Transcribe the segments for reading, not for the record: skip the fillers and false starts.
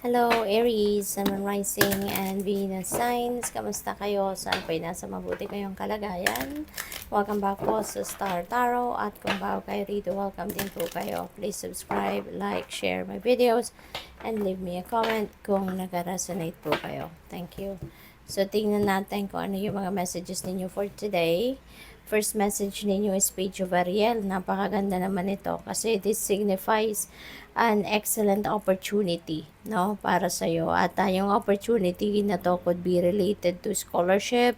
Hello Aries, Sun, Moon, Rising, and Venus signs. Kamusta kayo? Saan po'y nasa mabuti kayong kalagayan? Welcome back po sa Star Tarot. At kung bago kayo rito, welcome din po kayo. Please subscribe, like, share my videos, and leave me a comment kung nag-resonate po kayo. Thank you. So, tingnan natin kung ano yung mga messages ninyo for today. First message ninyo is Page of Ariel. Napakaganda naman ito kasi this signifies an excellent opportunity, no, para sa iyo. At yung opportunity na to could be related to scholarship,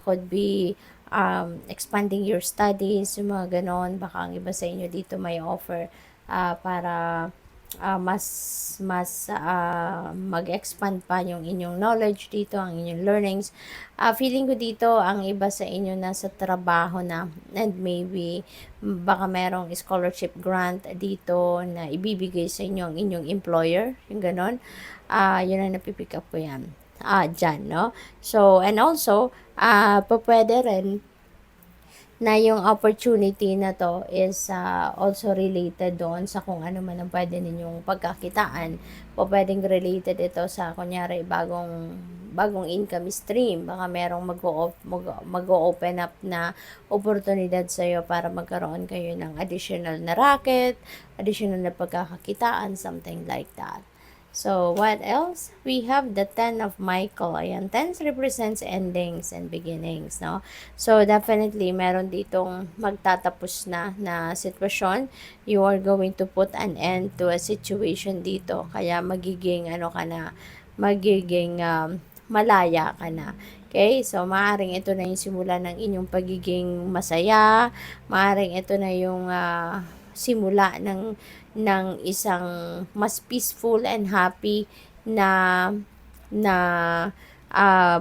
could be expanding your studies, yung mga ganon. Baka ang iba sa inyo dito may offer para mas mag-expand pa yung inyong knowledge dito, ang inyong learnings. Feeling ko dito, ang iba sa inyo nasa trabaho na, and maybe baka merong scholarship grant dito na ibibigay sa inyo ang inyong employer, yung ganon. Yun ang napipick up ko yan. Dyan, no? So, and also, pwede rin na yung opportunity na to is also related doon sa kung ano man ang pwede ninyong pagkakitaan. Pwedeng related ito sa, kunyari, bagong income stream. Baka merong mag-open up na oportunidad sa'yo para magkaroon kayo ng additional na racket, additional na pagkakakitaan, something like that. So, what else? We have the 10 of Michael. Ayan, 10 represents endings and beginnings, no? So, definitely, meron ditong magtatapos na sitwasyon. You are going to put an end to a situation dito. Kaya, magiging malaya ka na. Okay? So, maaaring ito na yung simula ng inyong pagiging masaya. Maaaring ito na yung simula ng isang mas peaceful and happy na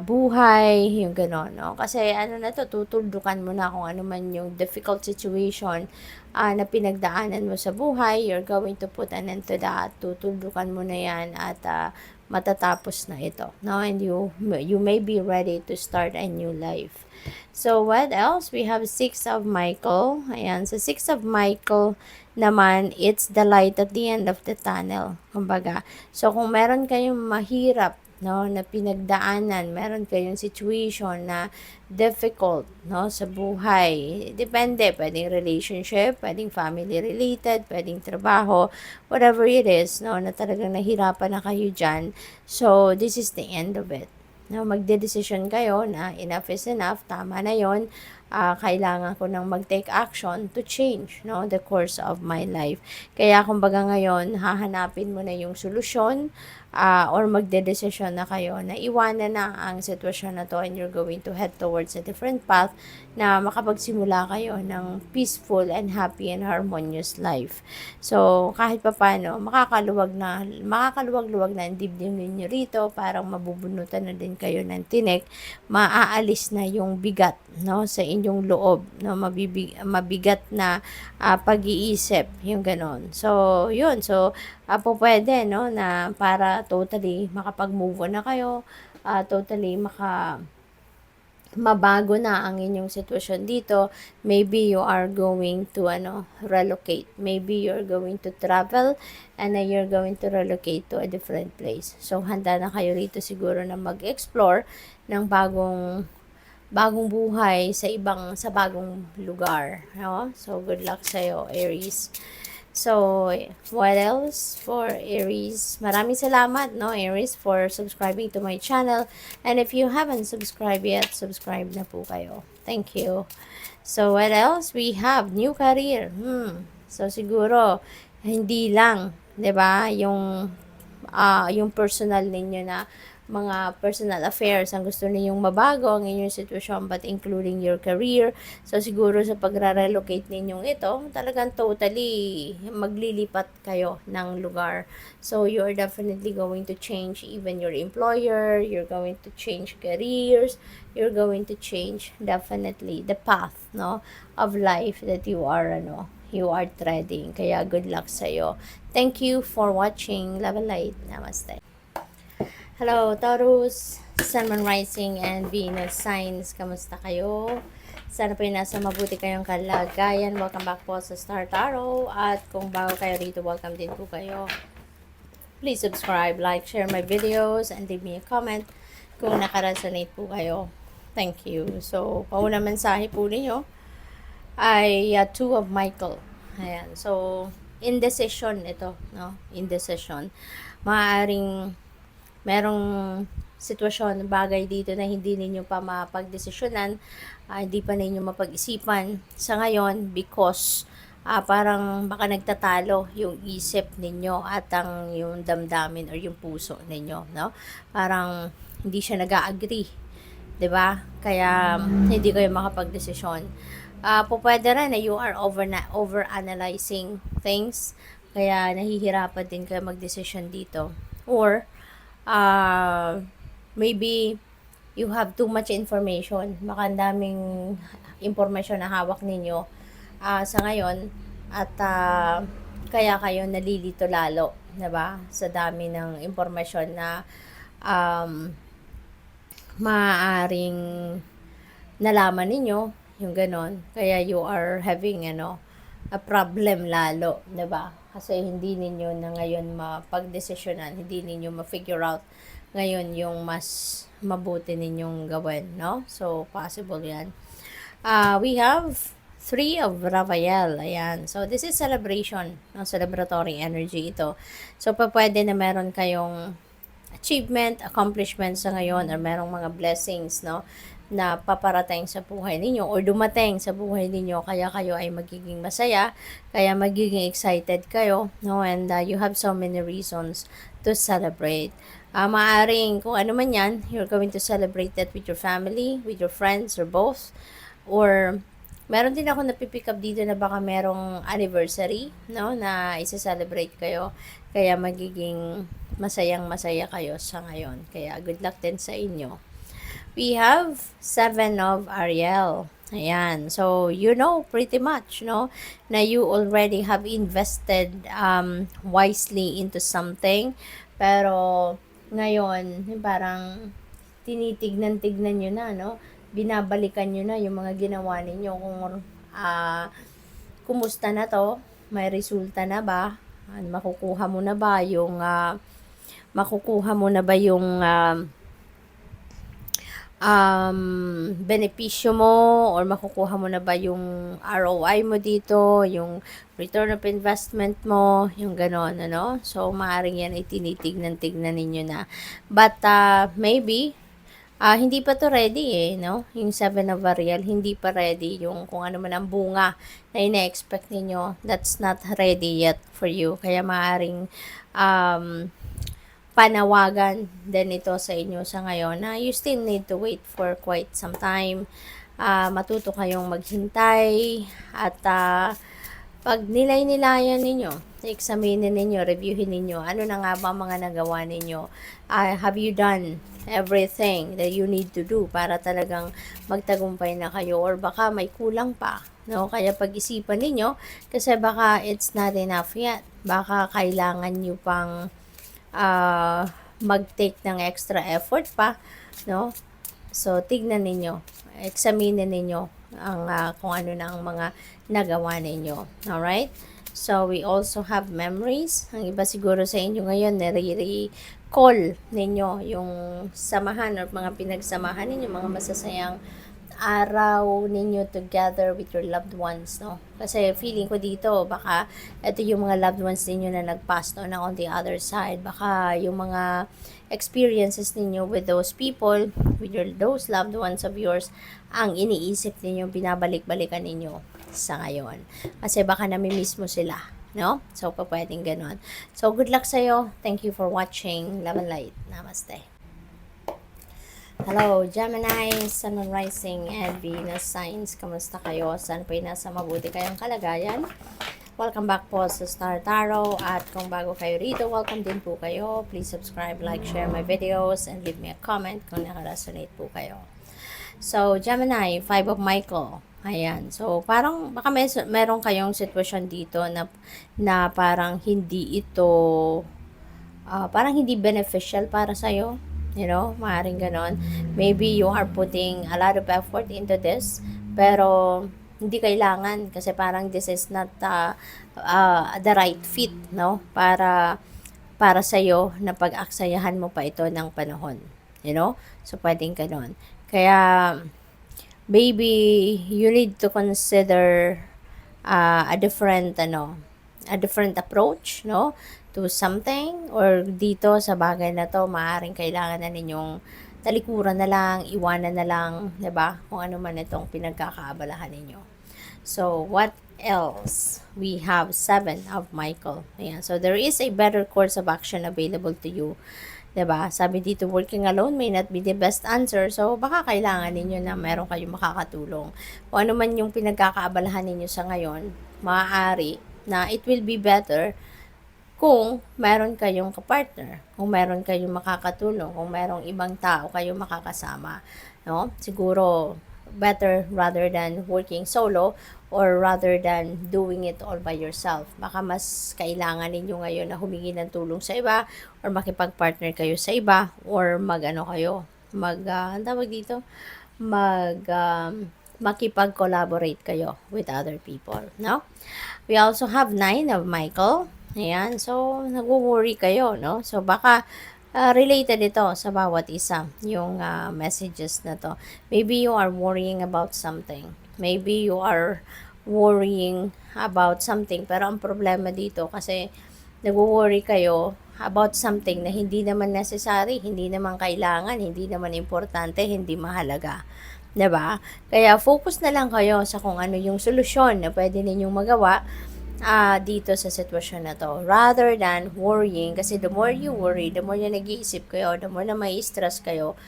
buhay, yung gano'n, no? Kasi na to, tutuldukan mo na kung ano man yung difficult situation na pinagdaanan mo sa buhay. You're going to put an end to that. Tutuldukan mo na yan at matatapos na ito, no? And you may be ready to start a new life. So, what else? We have 6 of Michael. Ayan, so 6 of Michael naman, it's the light at the end of the tunnel. Kumbaga, so kung meron kayong mahirap, no, na pinagdaanan, meron kayong situation na difficult, no, sa buhay, depende, pwedeng relationship, pwedeng family related, pwedeng trabaho, whatever it is, no, na talagang nahirapan na kayo dyan. So, this is the end of it. No, magde-decision kayo na enough is enough, tama na yon. Kailangan ko nang mag-take action to change, no, the course of my life. Kaya kumbaga ngayon, hahanapin mo na yung solusyon or magde-decision na kayo na iwanan na ang sitwasyon na to and you're going to head towards a different path na makapagsimula kayo ng peaceful and happy and harmonious life. So, kahit pa paano, makakaluwag-luwag na ang dibdib ninyo rito, parang mabubunutan na din kayo ng tinik, maaalis na yung bigat, no, sa inyong loob, no, mabigat na pag-iisip, yung ganon. So, yun. So, pwede, no, na para totally makapag-move on na kayo, totally mabago na ang inyong sitwasyon dito. Maybe you are going to relocate. Maybe you're going to travel and you're going to relocate to a different place. So, handa na kayo rito siguro na mag-explore ng bagong buhay sa bagong lugar, no? So, good luck sa'yo, Aries. So, what else for Aries? Maraming salamat, no, Aries, for subscribing to my channel. And if you haven't subscribed yet, subscribe na po kayo. Thank you. So, what else? We have new career. So, siguro, hindi lang, 'di ba, yung personal ninyo na mga personal affairs ang gusto ninyong mabago ang inyong sitwasyon, but including your career. So, siguro sa pagre-relocate ninyong ito, talagang totally maglilipat kayo ng lugar. So, you're definitely going to change even your employer, you're going to change careers, you're going to change definitely the path, no, of life that you are treading. Kaya good luck sa'yo. Thank you for watching. Love and light. Namaste. Hello, Taurus, Sun, Moon, Rising, and Venus signs. Kamusta kayo? Sana po nasa mabuti kayong kalagayan. Welcome back po sa Star Tarot. At kung bago kayo rito, welcome din po kayo. Please subscribe, like, share my videos, and leave me a comment kung nakaresonate po kayo. Thank you. So, paunang mensahe po ninyo ay Two of Michael. Ayan. So, indecision ito, no? Indecision. Maaaring merong sitwasyon, bagay dito na hindi ninyo pa mapagdesisyonan, hindi pa ninyo mapag-isipan sa ngayon because parang baka nagtatalo yung isip ninyo at ang yung damdamin or yung puso ninyo, no? Parang hindi siya nag-agree, 'di ba? Kaya hindi kayo makapagdesisyon. Pwede rin na you are over analyzing things, kaya nahihirapan din kayo magdesisyon dito. Or maybe you have too much information. Baka ang daming information na hawak ninyo sa ngayon at kaya kayo nalilito lalo, 'di ba? Sa dami ng impormasyon na maaaring nalaman ninyo, yung ganon. Kaya you are having a problem lalo, 'di ba? Kasi hindi ninyo na ngayon mapagdesisyonan, hindi ninyo ma-figure out ngayon yung mas mabuti ninyong gawin, no? So, possible 'yan. We have 3 of Raphael. Ayan. So, this is celebration. No? Celebratory energy ito. So, pwede na meron kayong achievement, accomplishment sa ngayon, or merong mga blessings, no? Na paparating sa buhay ninyo or dumating sa buhay ninyo, kaya kayo ay magiging masaya, kaya magiging excited kayo, no? And you have so many reasons to celebrate. Maaring kung ano man yan, you're going to celebrate that with your family, with your friends, or both. Or meron din ako napipick up dito na baka merong anniversary, no, na isa-celebrate kayo. Kaya magiging masayang-masaya kayo sa ngayon. Kaya good luck din sa inyo. We have 7 of Ariel. Ayan. So, you know pretty much, no, na you already have invested wisely into something. Pero, ngayon, parang tinitignan-tignan nyo na, no? Binabalikan nyo na yung mga ginawa ninyo kung kumusta na to, may resulta na ba, makukuha mo na ba yung benepisyo mo, or makukuha mo na ba yung ROI mo dito, yung return of investment mo, yung ganon, ano? So, maaaring yan ay tinitignan-tignan ninyo na. But, maybe, hindi pa to ready no? Yung 7 of Ariel, hindi pa ready yung kung ano man ang bunga na ina-expect ninyo. That's not ready yet for you. Kaya maaaring panawagan din ito sa inyo sa ngayon na you still need to wait for quite some time. Matuto kayong maghintay at pag nilay-nilayan ninyo, examinin ninyo, reviewin ninyo, ano na nga ba mga nagawa ninyo? Have you done everything that you need to do para talagang magtagumpay na kayo, or baka may kulang pa, no? Kaya pag-isipan ninyo, kasi baka it's not enough yet. Baka kailangan nyo pang mag-take ng extra effort pa, no? So, tignan ninyo, examinin ninyo ang kung ano na ang mga nagawa ninyo. Alright? So, we also have memories. Ang iba siguro sa inyo ngayon, nare-recall ninyo yung samahan or mga pinagsamahan ninyo, mga masasayang araw ninyo together with your loved ones, no? Kasi feeling ko dito, baka ito yung mga loved ones ninyo na nag-pass, no, na on the other side. Baka yung mga experiences ninyo with those people, with those loved ones of yours, ang iniisip ninyo, binabalik-balikan ninyo sa ngayon. Kasi baka namimiss mo sila, no? So, pwedeng ganon. So, good luck sa'yo. Thank you for watching. Love and light. Namaste. Hello, Gemini, Sun, Moon, Rising, and Venus signs. Kamusta kayo? Saan po nasa mabuti kayong kalagayan? Welcome back po sa Star Tarot. At kung bago kayo rito, welcome din po kayo. Please subscribe, like, share my videos, and leave me a comment kung nakaresonate po kayo. So, Gemini, 5 of Michael. Ayan. So, parang baka meron kayong sitwasyon dito na parang hindi ito, parang hindi beneficial para sa'yo. You know, maaaring ganon. Maybe you are putting a lot of effort into this, pero hindi kailangan kasi parang this is not the right fit, no? Para para sa'yo na pag-aksayahan mo pa ito ng panahon. You know? So, pwedeng ganun. Kaya, maybe you need to consider a different approach, no, to something, or dito sa bagay na to, maaaring kailangan na ninyong talikuran na lang, iwanan na lang, 'di ba? Kung ano man itong pinagkakaabalahan ninyo. So, what else? We have 7 of Michael. Ayan. So, there is a better course of action available to you. 'Di ba? Sabi dito, working alone may not be the best answer. So, baka kailangan ninyo na meron kayong makakatulong. Kung ano man yung pinagkakaabalahan ninyo sa ngayon, maaari na it will be better kung meron kayong kapartner, kung meron kayong makakatulong, kung merong ibang tao kayong makakasama, no? Siguro better rather than working solo or rather than doing it all by yourself. Baka mas kailangan ninyo ngayon na humingi ng tulong sa iba or makipag-partner kayo sa iba or tawag dito, makipag-collaborate kayo with other people, no? We also have 9 of Michael. Ayan, so nagwo-worry kayo, no? So baka related ito sa bawat isa, yung messages na to. Maybe you are worrying about something. Maybe you are worrying about something. Pero ang problema dito kasi nagwo-worry kayo about something na hindi naman necessary, hindi naman kailangan, hindi naman importante, hindi mahalaga. 'Di ba? Kaya focus na lang kayo sa kung ano yung solusyon na pwede ninyong magawa dito sa sitwasyon na to. Rather than worrying, kasi the more you worry, the more na nag-iisip kayo, the more na may stress kayo,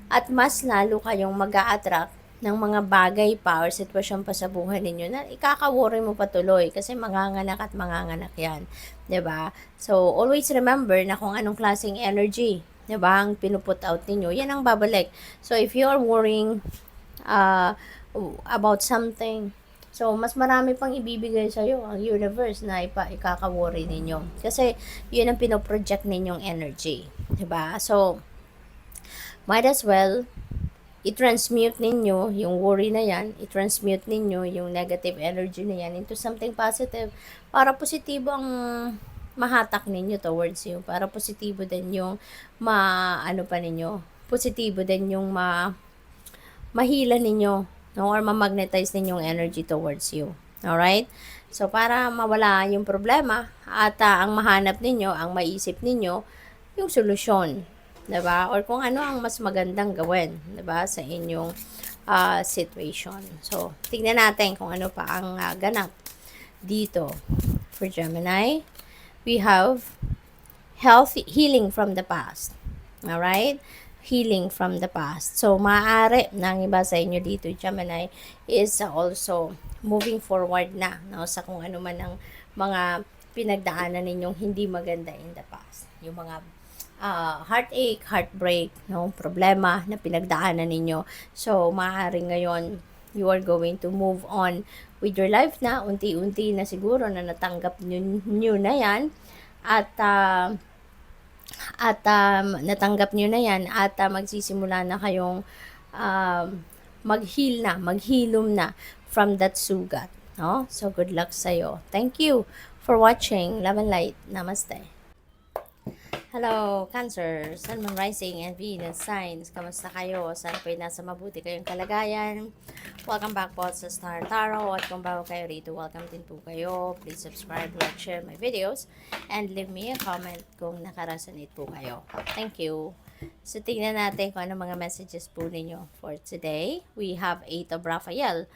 at mas lalo kayong mag-a-attract ng mga bagay pa or sitwasyon pa sa buhay ninyo na ikaka-worry mo patuloy kasi manganganak at manganganak yan. 'Di ba? So, always remember na kung anong klaseng energy, 'di ba, ang pinuput out ninyo, yan ang babalik. So, if you are worrying about something, so mas marami pang ibibigay sa iyo ang universe na ikaka-worry ninyo. Kasi yun ang pino-project ninyong energy, 'di ba? So might as well i-transmute ninyo yung worry na yan, i-transmute ninyo yung negative energy na yan into something positive para positibo ang mahatak ninyo towards you, para positibo din yung positibo din yung mahila ninyo, no, or ma-magnetize ninyong energy towards you. Alright? So, para mawala yung problema at ang mahanap ninyo, ang maisip ninyo, yung solusyon. 'Di ba? Or kung ano ang mas magandang gawin, 'di ba, sa inyong situation. So, tingnan natin kung ano pa ang ganap dito for Gemini. We have healing from the past. Alright? Healing from the past. So, maaari na ang iba sa inyo dito, Gemini, is also moving forward na, no, sa kung ano man ang mga pinagdaanan ninyong hindi maganda in the past. Yung mga heartache, heartbreak, no, problema na pinagdaanan ninyo. So, maaari ngayon, you are going to move on with your life na, unti-unti na siguro na natanggap nyo na yan, at natanggap nyo na yan, at magsisimula na kayong maghilom na from that sugat, no? So, good luck sa'yo. Thank you for watching. Love and light. Namaste. Hello, Cancer, Sun, Moon, Rising, and Venus signs. Kamusta kayo? Saan po'y nasa mabuti kayong kalagayan? Welcome back po sa Star Tarot. At kung bago kayo rito, welcome din po kayo. Please subscribe, like, share my videos, and leave me a comment kung nakaresonate po kayo. Thank you. So, tingnan natin kung ano mga messages po ninyo for today. We have 8 of Raphael.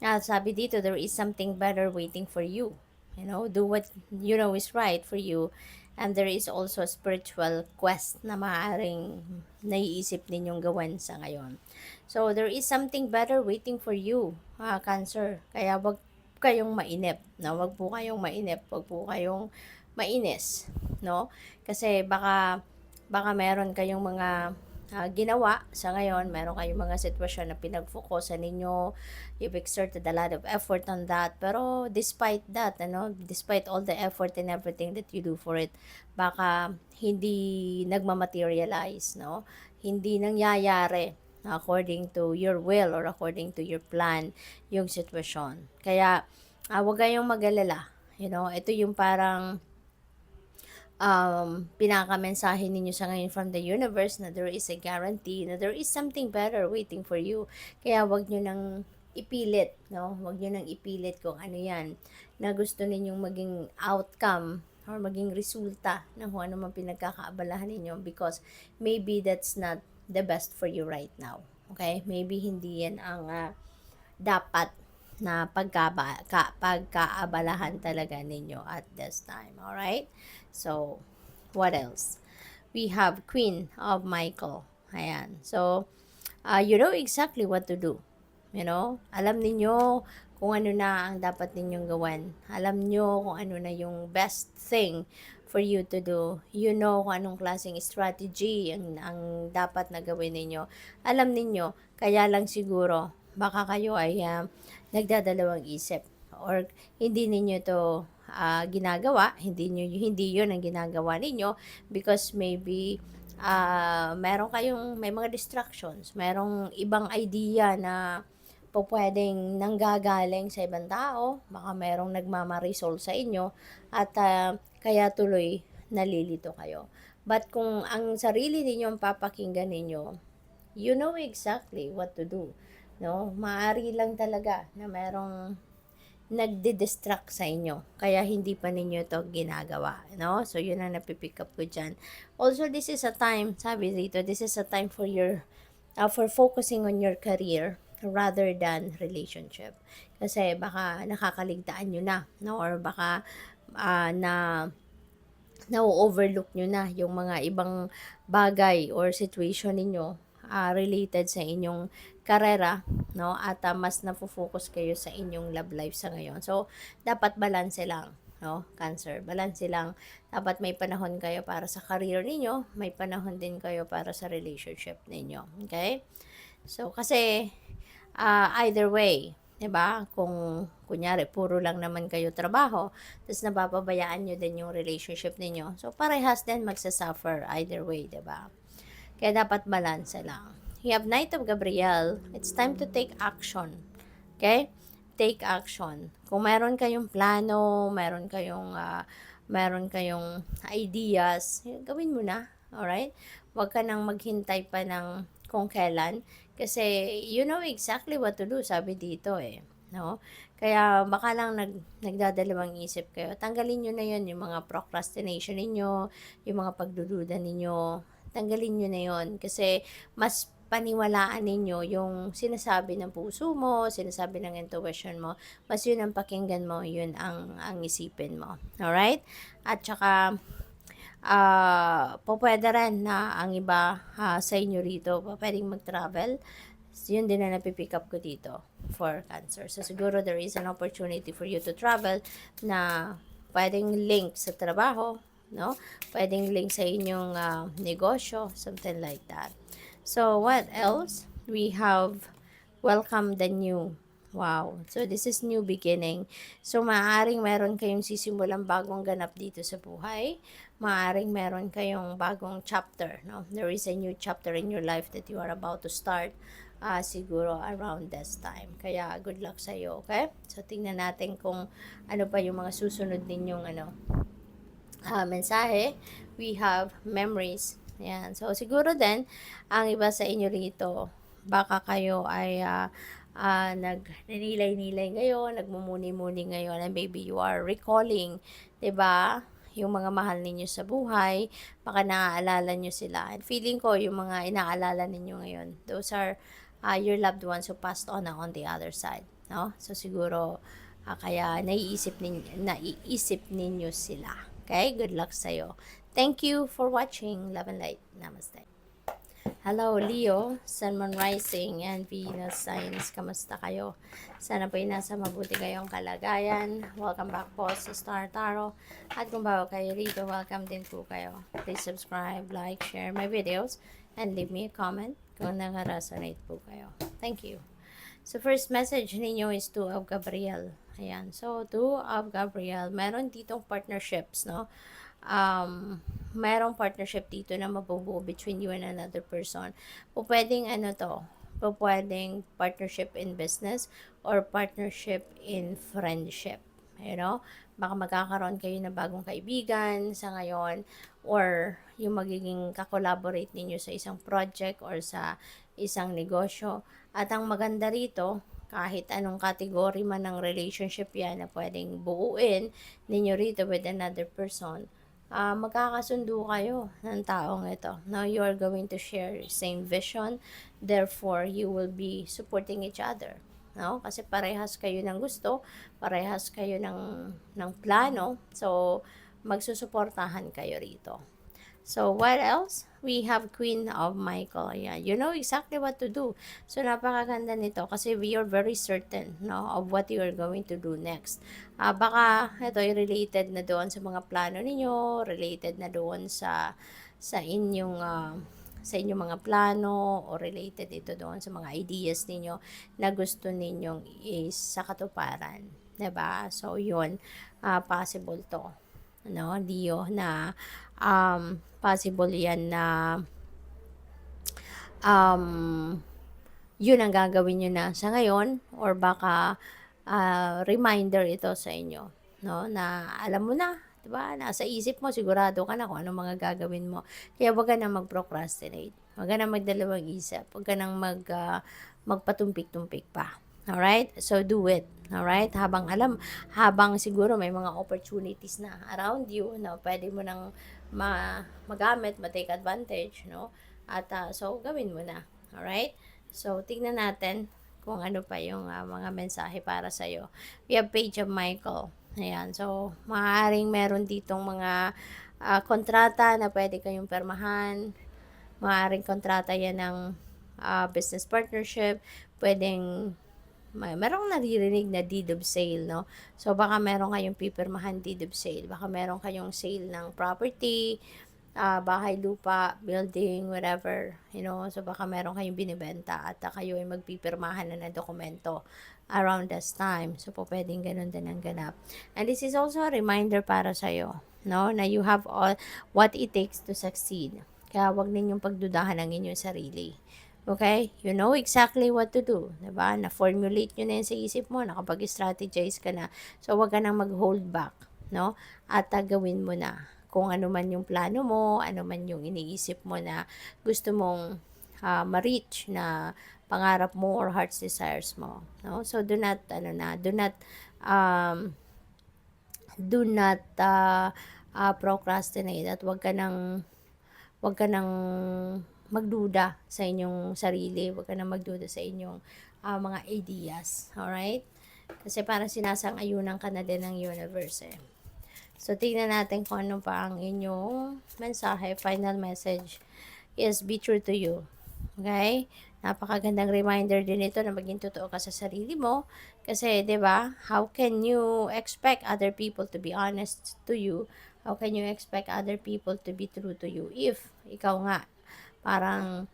Sabi dito, there is something better waiting for you. You know, do what you know is right for you. And there is also a spiritual quest na maaaring naiisip ninyong gawin sa ngayon. So, there is something better waiting for you, Cancer. Kaya wag kayong mainip, no? Wag po kayong mainip, wag po kayong mainis, no? Kasi baka meron kayong mga ginawa sa ngayon, meron kayong mga sitwasyon na pinag-focusan ninyo, you've exerted a lot of effort on that, pero despite that, despite all the effort and everything that you do for it, baka hindi nagmamaterialize, no? Hindi nangyayari according to your will or according to your plan yung sitwasyon. Kaya, huwag kayong mag-alala, ito yung parang pinakamensahe ninyo sa ngayon from the universe na there is a guarantee, na there is something better waiting for you. Kaya wag nyo nang ipilit, no? Wag nyo nang ipilit kung ano yan, na gusto ninyong maging outcome or maging resulta ng kung ano man pinagkakaabalahan ninyo, because maybe that's not the best for you right now. Okay? Maybe hindi yan ang dapat na pagkaabalahan talaga ninyo at this time. Alright? So, what else? We have Queen of Michael. Ayan. So, you know exactly what to do. You know? Alam ninyo kung ano na ang dapat ninyong gawin. Alam nyo kung ano na yung best thing for you to do. You know kung anong klaseng strategy ang dapat na gawin ninyo. Alam ninyo, kaya lang siguro, baka kayo ay nagdadalawang isip or hindi ninyo to ginagawa, hindi yun ang ginagawa ninyo because maybe may mga distractions, merong ibang idea na pwedeng nanggagaling sa ibang tao, baka merong nagmamarisol sa inyo at kaya tuloy nalilito kayo. But kung ang sarili ninyo ang papakinggan ninyo, you know exactly what to do. No? Maari lang talaga na merong nagdi-distract sa inyo. Kaya hindi pa ninyo to ginagawa. No? So, yun ang napipick up ko dyan. Also, this is a time, sabi dito, this is a time for for focusing on your career rather than relationship. Kasi baka nakakaligtaan nyo na, no? Or baka na-overlook nyo na yung mga ibang bagay or situation ninyo related sa inyong karera, no? At mas na-focus kayo sa inyong love life sa ngayon. So, dapat balanse lang, no? Cancer, balanse lang. Dapat may panahon kayo para sa career ninyo, may panahon din kayo para sa relationship ninyo. Okay? So, kasi either way, 'di ba? Kung kunyari puro lang naman kayo trabaho, tapos napapabayaan niyo din yung relationship ninyo. So parehas din magsa-suffer either way, 'di ba? Kaya dapat balance lang. You have Knight of Gabriel. It's time to take action. Okay? Take action. Kung meron kayong plano, meron kayong ideas, gawin mo na. Alright? Huwag ka nang maghintay pa ng kung kailan. Kasi you know exactly what to do, sabi dito eh. No? Kaya baka lang nagdadalawang isip kayo. Tanggalin nyo na yun, yung mga procrastination ninyo, yung mga pagdududa ninyo. Tanggalin nyo na yun. Kasi mas paniwalaan ninyo yung sinasabi ng puso mo, sinasabi ng intuition mo, mas yun ang pakinggan mo, yun ang isipin mo. Alright? At saka, pwede rin na ang iba sa inyo rito, pwedeng mag-travel. Yun din na napipick up ko dito for Cancer. So, siguro there is an opportunity for you to travel na pwedeng link sa trabaho, no? Pwedeng link sa inyong negosyo, something like that. So, what else? We have welcome the new. Wow. So, this is new beginning. So, maaaring meron kayong sisimulang bagong ganap dito sa buhay. Maaaring meron kayong bagong chapter, no? There is a new chapter in your life that you are about to start siguro around this time. Kaya, good luck sa iyo, okay? So, tingnan natin kung ano pa yung mga susunod ninyong mensahe. We have memories. Yan. So, siguro din, ang iba sa inyo rito, baka kayo ay nagninilay-nilay ngayon, nagmumuni-muni ngayon, and maybe you are recalling, 'di ba? Yung mga mahal ninyo sa buhay, baka naaalala nyo sila. And feeling ko, yung mga inaalala ninyo ngayon, those are your loved ones who passed on the other side. No? So, siguro, kaya naiisip ninyo sila. Okay? Good luck sa'yo. Thank you for watching. Love and light. Namaste. Hello, Leo, Sun, Moon, Rising, and Venus signs. Kamusta kayo? Sana po ay nasa mabuti kayong kalagayan. Welcome back po sa Star Tarot. At kung bago kayo rito, welcome din po kayo. Please subscribe, like, share my videos, and leave me a comment kung naka-resonate po kayo. Thank you. So, first message ninyo is 2 of Gabriel. Ayan. So, 2 of Gabriel. Meron ditong partnerships, no? Merong partnership dito na mabubuo between you and another person. Pwedeng pwedeng partnership in business or partnership in friendship. Baka magkakaroon kayo ng bagong kaibigan sa ngayon or yung magiging kakolaborate ninyo sa isang project or sa isang negosyo. At ang maganda rito, kahit anong category man ng relationship yan na pwedeng buuin ninyo rito with another person, magkakasundo kayo ng taong ito. Now, you are going to share same vision, therefore, you will be supporting each other. No? Kasi parehas kayo ng gusto, parehas kayo ng plano, so magsusuportahan kayo rito. So, what else? We have Queen of Michael. Ayan. You know exactly what to do. So, napakaganda nito kasi we are very certain, no, of what you are going to do next. Baka ito ay related na doon sa mga plano ninyo, related na doon sa inyong sa inyong mga plano o related ito doon sa mga ideas ninyo na gusto ninyong is sa katuparan. 'Di ba? So, yun, possible to. Leo, na possible yan na yun ang gagawin nyo na sa ngayon or baka reminder ito sa inyo, na alam mo na, 'di ba? Nasa isip mo, sigurado ka na kung anong mga gagawin mo. Kaya wag ka nang mag-procrastinate. Wag ka nang magdalawang isip. Wag ka nang magpatumpik-tumpik pa. Alright? So, do it. Alright? Habang siguro may mga opportunities na around you na pwede mo nang magamit, ma-take advantage, At, so, gawin mo na. Alright? So, tignan natin kung ano pa yung mga mensahe para sa'yo. We have Page of Michael. Ayan. So, maaaring meron ditong mga kontrata na pwede kayong permahan. Maaaring kontrata yan ng business partnership. Pwedeng merong naririnig na deed of sale, So, baka meron kayong pipirmahan deed of sale. Baka meron kayong sale ng property, bahay, lupa, building, whatever, So, baka meron kayong binibenta at kayo ay magpipirmahan na ng dokumento around this time. So, po pwedeng ganun din ang ganap. And this is also a reminder para sa'yo, na you have all what it takes to succeed. Kaya wag ninyong pagdudahan ang inyong sarili. Okay? You know exactly what to do. Diba? Na-formulate nyo na yan sa isip mo. Nakapag-strategize ka na. So, wag ka nang mag-hold back. At gawin mo na. Kung ano man yung plano mo, ano man yung iniisip mo na gusto mong ma-reach na pangarap mo or heart's desires mo. So, do not procrastinate at wag ka nang magduda sa inyong sarili, wag ka nang magduda sa inyong mga ideas, alright? Kasi parang sinasang-ayunan ka na din ng universe. So, tingnan natin kung ano pa ang inyong mensahe, final message is be true to you. Okay? Napakagandang reminder din ito na maging totoo ka sa sarili mo. Kasi, 'di ba? How can you expect other people to be honest to you? How can you expect other people to be true to you if ikaw nga parang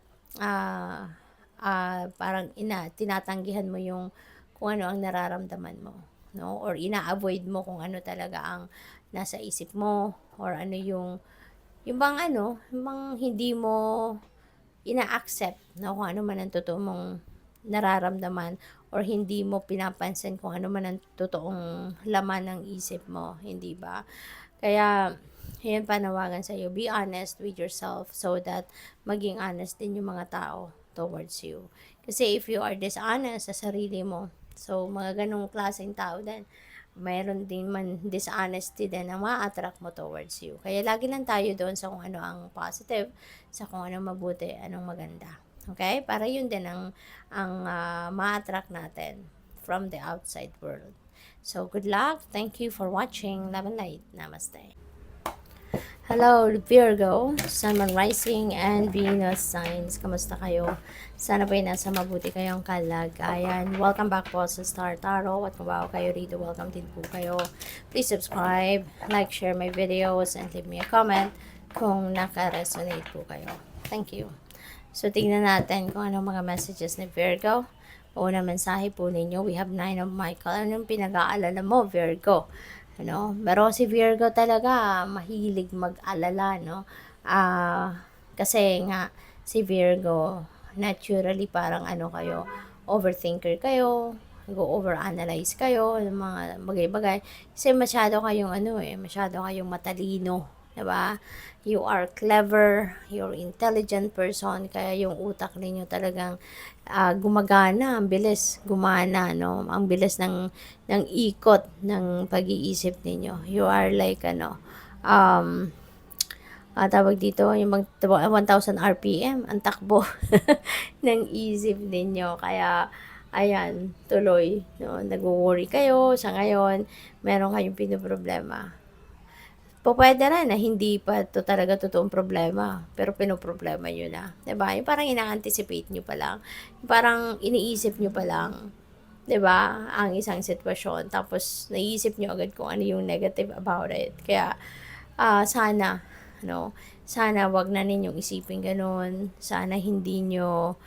tinatanggihan mo yung kung ano ang nararamdaman mo, or ina-avoid mo kung ano talaga ang nasa isip mo or ano yung bang hindi mo ina-accept kung ano man ang totoo mong nararamdaman or hindi mo pinapansin kung ano man ang totoong laman ng isip mo, hindi ba? Kaya, yan panawagan sa iyo, be honest with yourself so that maging honest din yung mga tao towards you. Kasi if you are dishonest sa sarili mo, so mga ganong klaseng tao din, mayroon din man dishonesty din na ma-attract mo towards you. Kaya lagi lang tayo doon sa kung ano ang positive, sa kung ano mabuti, anong maganda. Okay? Para yun din ang ma-attract natin from the outside world. So, good luck. Thank you for watching. Love and light. Namaste. Hello, Virgo, Sun, Moon, Rising, and Venus signs. Kamusta kayo? Sana po nasa mabuti kayong kalagayan. Welcome back po sa Star Tarot. At kung bago kayo rito, welcome din po kayo. Please subscribe, like, share my videos, and leave me a comment kung naka-resonate po kayo. Thank you. So, tingnan natin kung anong mga messages ni Virgo. Una mensahe po ninyo, we have 9 of Michael. Anong pinag-aalala mo, Virgo? Pero si Virgo talaga mahilig mag-alala, kasi nga si Virgo naturally parang kayo, overthinker kayo, nag-overanalyze kayo ng mga bagay-bagay. Kasi masyado kayong masyado kayong matalino, 'di ba? You are clever, you're intelligent person, kaya yung utak ninyo talagang gumagana, ang bilis gumana, no? Ang bilis ng ikot ng pag-iisip ninyo. You are like um, tawag dito, yung 1,000 RPM, ang takbo ng isip ninyo. Kaya, ayan, tuloy, no? Nag-worry kayo sa ngayon, meron kayong pinoproblema. Pupuwede rin na hindi pa to talaga totoong problema, pero pinoproblema nyo na. 'Di ba? Yung parang ina-anticipate nyo pa lang. Yung parang iniisip nyo pa lang, 'di ba, ang isang sitwasyon. Tapos, naiisip nyo agad kung ano yung negative about it. Kaya, sana, no, sana wag na ninyong isipin ganun. Sana hindi nyo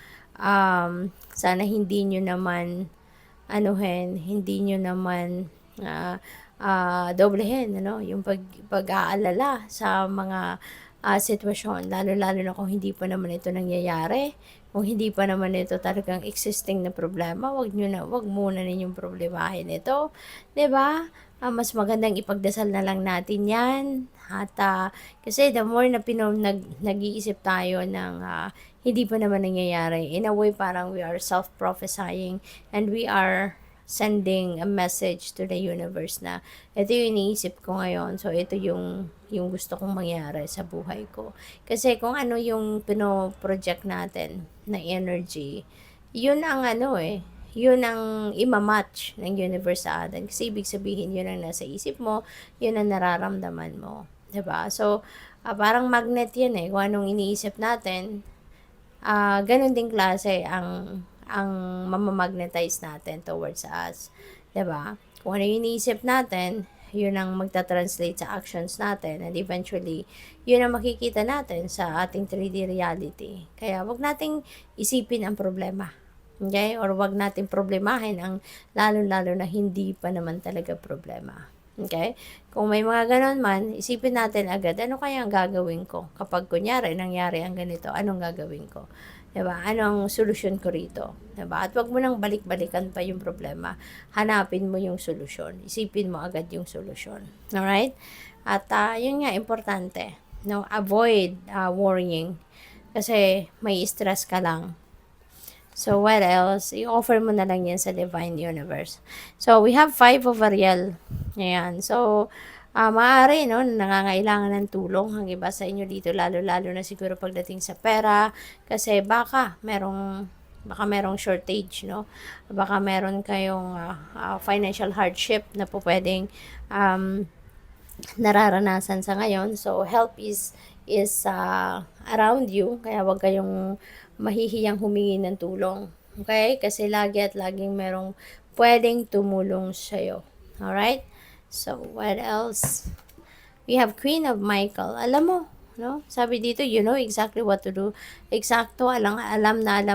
naman hindi nyo naman doblehin yung pag-aalala sa mga sitwasyon, lalo-lalo na kung hindi pa naman ito nangyayari, kung hindi pa naman ito talagang existing na problema, wag muna ninyong problemahin ito, 'di ba? Mas magandang ipagdasal na lang natin 'yan. At kasi the more na nag-iisip tayo ng hindi pa naman nangyayari, in a way parang we are self-prophesying and we are sending a message to the universe na ito yung iniisip ko ngayon. So, ito yung gusto kong mangyari sa buhay ko. Kasi kung ano yung pino-project natin na energy, yun ang yun ang imamatch ng universe sa atin. Kasi ibig sabihin, yun ang nasa isip mo, yun ang nararamdaman mo. 'Di ba? So, parang magnet yan eh. Kung anong iniisip natin, ganun din klase ang mamamagnetize natin towards us. 'Di ba? Kung ano yung iniisip natin, yun ang magta-translate sa actions natin, and eventually, yun ang makikita natin sa ating 3D reality. Kaya wag nating isipin ang problema. Okay? Or wag nating problemahin ang lalo-lalo na hindi pa naman talaga problema. Okay? Kung may mga ganon man, isipin natin agad, ano kaya ang gagawin ko? Kapag kunyari, nangyari ang ganito, anong gagawin ko? 'Di ba? Ano ang solusyon ko rito? 'Di ba? At wag mo nang balik-balikan pa yung problema. Hanapin mo yung solusyon. Isipin mo agad yung solusyon. Alright? At yun nga, importante. No? Avoid worrying. Kasi may stress ka lang. So, what else? I-offer mo na lang yan sa Divine Universe. So, we have 5 of Ariel. Ayan. So, maaari, no, nangangailangan ng tulong ang iba sa inyo dito, lalo-lalo na siguro pagdating sa pera. Kasi baka merong shortage, no? Baka meron kayong financial hardship na po pwedeng nararanasan sa ngayon. So, help is around you. Kaya wag kayong mahihiyang humingi ng tulong. Okay? Kasi lagi at laging merong pwedeng tumulong sa'yo. Alright? So, what else? We have Queen of Michael. Alam mo, no? Sabi dito, you know exactly what to do. Eksakto, alam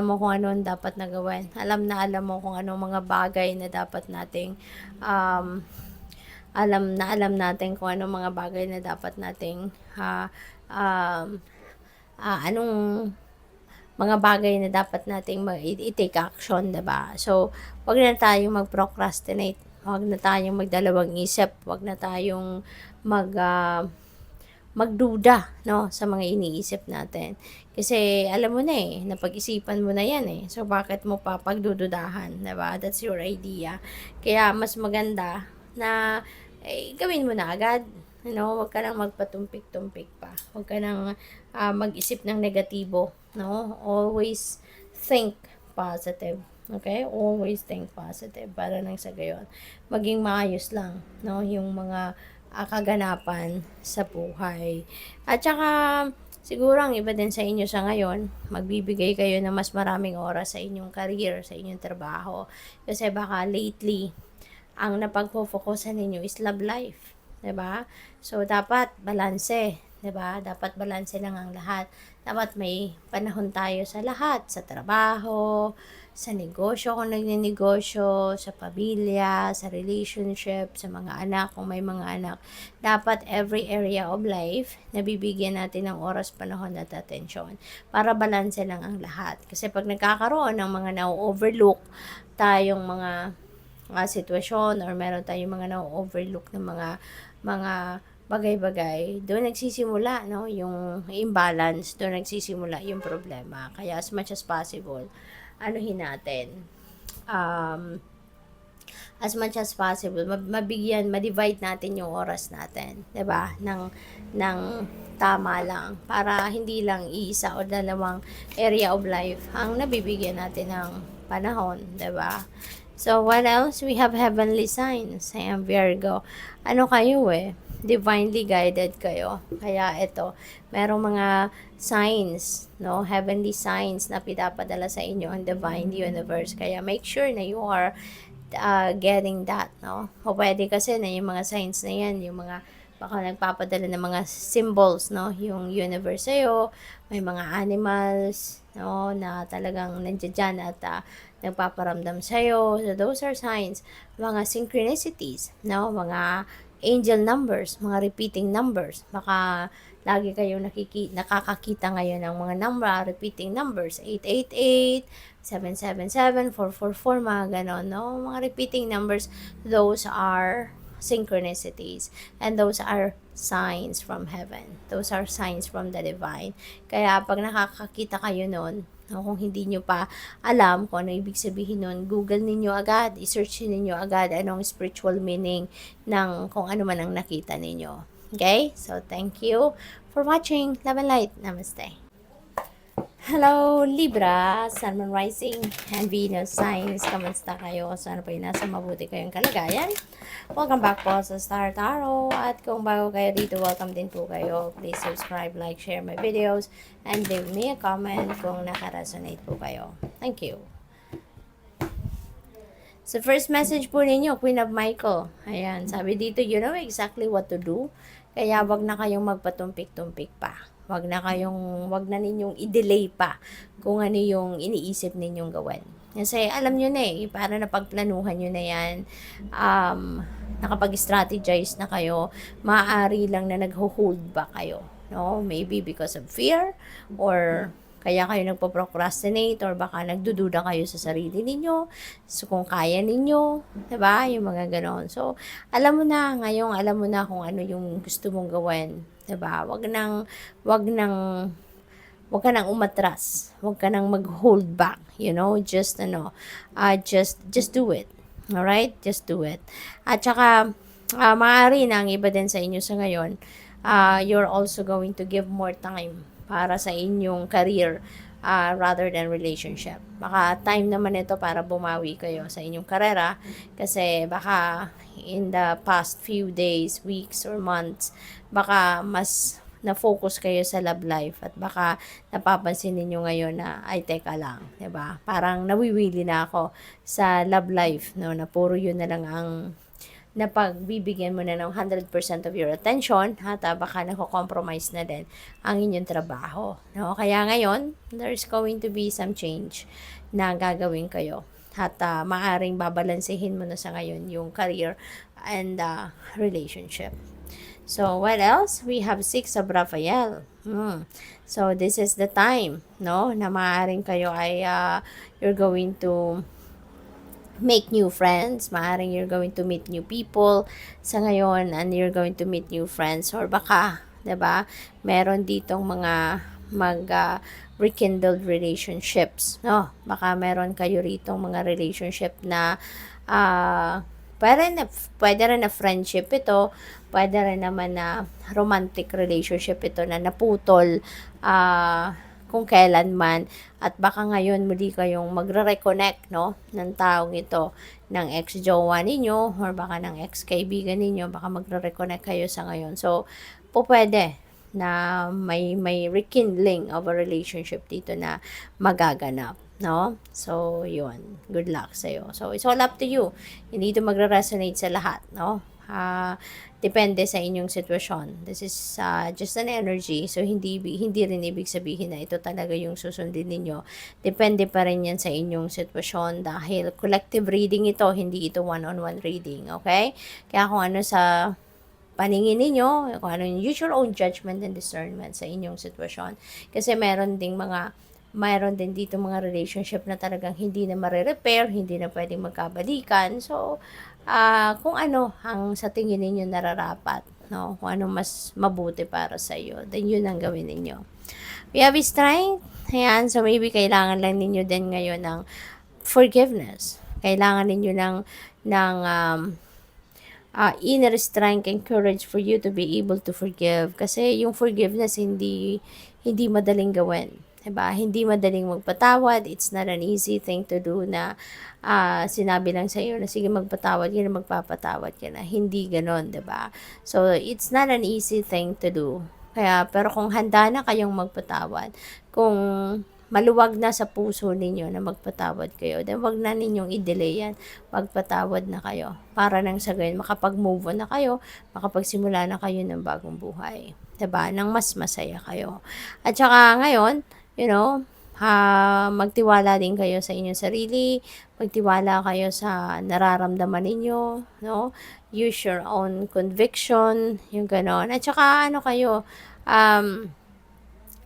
mo kung ano ang dapat na gawin. Alam mo kung anong mga bagay na dapat nating alam natin kung anong mga bagay na dapat nating anong mga bagay na dapat nating i-take action, 'di ba? So, wag na tayong mag-procrastinate. Wag na tayong magdalawang isip. Wag na tayong magduda, no, sa mga iniisip natin. Kasi alam mo na napag-isipan mo na 'yan eh. So, bakit mo pa pagdududahan, 'di ba? That's your idea. Kaya mas maganda na gawin mo na agad. Huwag ka nang magpatumpik-tumpik pa. Huwag ka nang mag-isip ng negatibo, no? Always think positive. Okay? Always think positive para nang sa gayon maging maayos lang, no, yung mga kaganapan sa buhay. At saka siguro ang iba din sa inyo sa ngayon, magbibigay kayo ng mas maraming oras sa inyong career, sa inyong trabaho. Kasi baka lately, ang napagpo-focusan ninyo is love life. 'Di ba? So, dapat balanse. 'Di ba? Dapat balanse lang ang lahat. Dapat may panahon tayo sa lahat. Sa trabaho, sa negosyo kung nagnenegosyo, sa pamilya, sa relationship, sa mga anak kung may mga anak. Dapat every area of life, nabibigyan natin ng oras, panahon at atensyon. Para balanse lang ang lahat. Kasi pag nagkakaroon ng mga na-overlook tayong mga sitwasyon or meron tayong mga na-overlook ng mga bagay-bagay, doon nagsisimula, no, yung imbalance, doon nagsisimula yung problema. Kaya as much as possible, anuhin natin, as much as possible, ma-divide natin yung oras natin, 'di ba? Ng tama lang para hindi lang isa o dalawang area of life ang nabibigyan natin ng panahon, 'di ba? So, what else? We have heavenly signs. Ayan, Virgo. Ano kayo divinely guided kayo. Kaya ito, merong mga signs, no? Heavenly signs na pinapadala sa inyo ang divine universe. Kaya make sure na you are getting that, no? O pwede kasi na yung mga signs na yan, yung mga baka nagpapadala ng mga symbols, no? Yung universe sa'yo, may mga animals, no? Na talagang nandiyan at nagpaparamdam sa'yo. So, those are signs. Mga synchronicities, no? Mga angel numbers, mga repeating numbers. Baka lagi kayong nakakakita ngayon ng mga repeating numbers. 888, 777, 444, mga ganon, no? Mga repeating numbers, those are synchronicities. And those are signs from heaven. Those are signs from the divine. Kaya pag nakakakita kayo nun, kung hindi nyo pa alam kung ano ibig sabihin nun, Google ninyo agad, i-search ninyo agad anong spiritual meaning ng kung ano man ang nakita ninyo. Okay? So, thank you for watching. Love and light. Namaste. Hello, Libra, Sun, Moon, Rising, and Venus signs. Kamusta kayo? Sana po yung nasa mabuti kayong kalagayan. Welcome back po sa Star Tarot. At kung bago kayo dito, welcome din po kayo. Please subscribe, like, share my videos, and leave me a comment kung nakaresonate po kayo. Thank you. So, first message po ninyo, Queen of Michael. Ayan, sabi dito, you know exactly what to do. Kaya wag na kayong magpatumpik-tumpik pa. Wag na ninyong i-delay pa kung ano yung iniisip ninyong gawin. Kasi alam nyo na para napagplanuhan nyo na yan, nakapag-strategize na kayo, maaari lang na nag-hold back kayo. No? Maybe because of fear, or kaya kayo nagpo-procrastinate, or baka nagdududa kayo sa sarili ninyo, so kung kaya ninyo, diba? Yung mga ganon. So, alam mo na kung ano yung gusto mong gawin. Diba? Wag ka nang umatras. Wag ka nang mag-hold back. Just do it. Alright? Just do it. At saka, maaari na ang iba din sa inyo sa ngayon, you're also going to give more time para sa inyong career rather than relationship. Baka time naman ito para bumawi kayo sa inyong karera kasi baka in the past few days, weeks, or months, baka mas na-focus kayo sa love life at baka napapansin niyo ngayon na ay teka lang, 'di ba? Parang nawiwili na ako sa love life, no, na puro yun na lang ang napagbibigyan mo na ng 100% of your attention, at baka nako-compromise na din ang inyong trabaho. No? Kaya ngayon, there's going to be some change na gagawin kayo. At maaring babalansehin mo na sa ngayon yung career and relationship. So, what else? We have 6 of Raphael. So, this is the time, no? Na maaring kayo ay you're going to make new friends. Maaring you're going to meet new people sa ngayon, and you're going to meet new friends, or baka, 'di ba? Meron ditong mga rekindled relationships, no? Baka meron kayo ritong mga relationship na pwede rin na friendship ito, pwede rin naman na romantic relationship ito na naputol kung kailanman, at baka ngayon muli kayong magre-reconnect, no, ng taong ito, ng ex-jowa ninyo, or baka ng ex-kaibigan ninyo, baka magre-reconnect kayo sa ngayon. So, pwede na may rekindling of a relationship dito na magaganap, no? So, yun. Good luck sa'yo. So, it's all up to you. Hindi ito magre-resonate sa lahat, no? Depende sa inyong sitwasyon. This is just an energy. So, hindi rin ibig sabihin na ito talaga yung susundin ninyo. Depende pa rin yan sa inyong sitwasyon dahil collective reading ito, hindi ito one-on-one reading. Okay? Kaya kung ano sa paningin ninyo, kung ano yung use your own judgment and discernment sa inyong sitwasyon. Kasi meron ding mga mayroon din dito mga relationship na talagang hindi na mare-repair, hindi na pwedeng magkabalikan. So, kung ano ang sa tingin ninyo nararapat, no? Kung ano mas mabuti para sa iyo, then yun ang gawin ninyo. We have strength. Ayan, so maybe kailangan lang ninyo din ngayon ng forgiveness. Kailangan ninyo ng inner strength and courage for you to be able to forgive. Kasi yung forgiveness hindi madaling gawin. Diba? Hindi madaling magpatawad. It's not an easy thing to do na sinabi lang sa iyo na sige magpatawad ka na, magpapatawad ka na. Hindi ganon, diba? So, it's not an easy thing to do. Kaya, pero kung handa na kayong magpatawad, kung maluwag na sa puso ninyo na magpatawad kayo, then wag na ninyong i-delay yan. Magpatawad na kayo. Para nang sa gayon, makapag-move on na kayo, makapagsimula na kayo ng bagong buhay. Diba? Nang mas masaya kayo. At saka ngayon, magtiwala din kayo sa inyong sarili, magtiwala kayo sa nararamdaman ninyo, no? Use your own conviction, yung ganon. At saka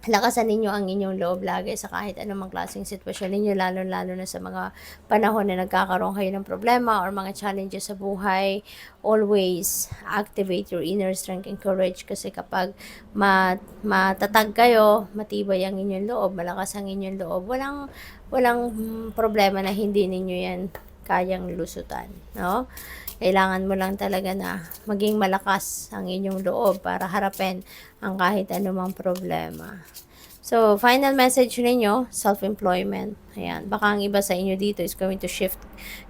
lakasan ninyo ang inyong loob lagi sa kahit anumang klaseng sitwasyon ninyo, lalo na sa mga panahon na nagkakaroon kayo ng problema or mga challenges sa buhay. Always activate your inner strength and courage kasi kapag matatag kayo, matibay ang inyong loob, malakas ang inyong loob, walang problema na hindi ninyo yan kayang lusutan, no? Kailangan mo lang talaga na maging malakas ang inyong loob para harapin ang kahit anumang problema. So, final message ninyo, self-employment. Ayan, baka ang iba sa inyo dito is going to shift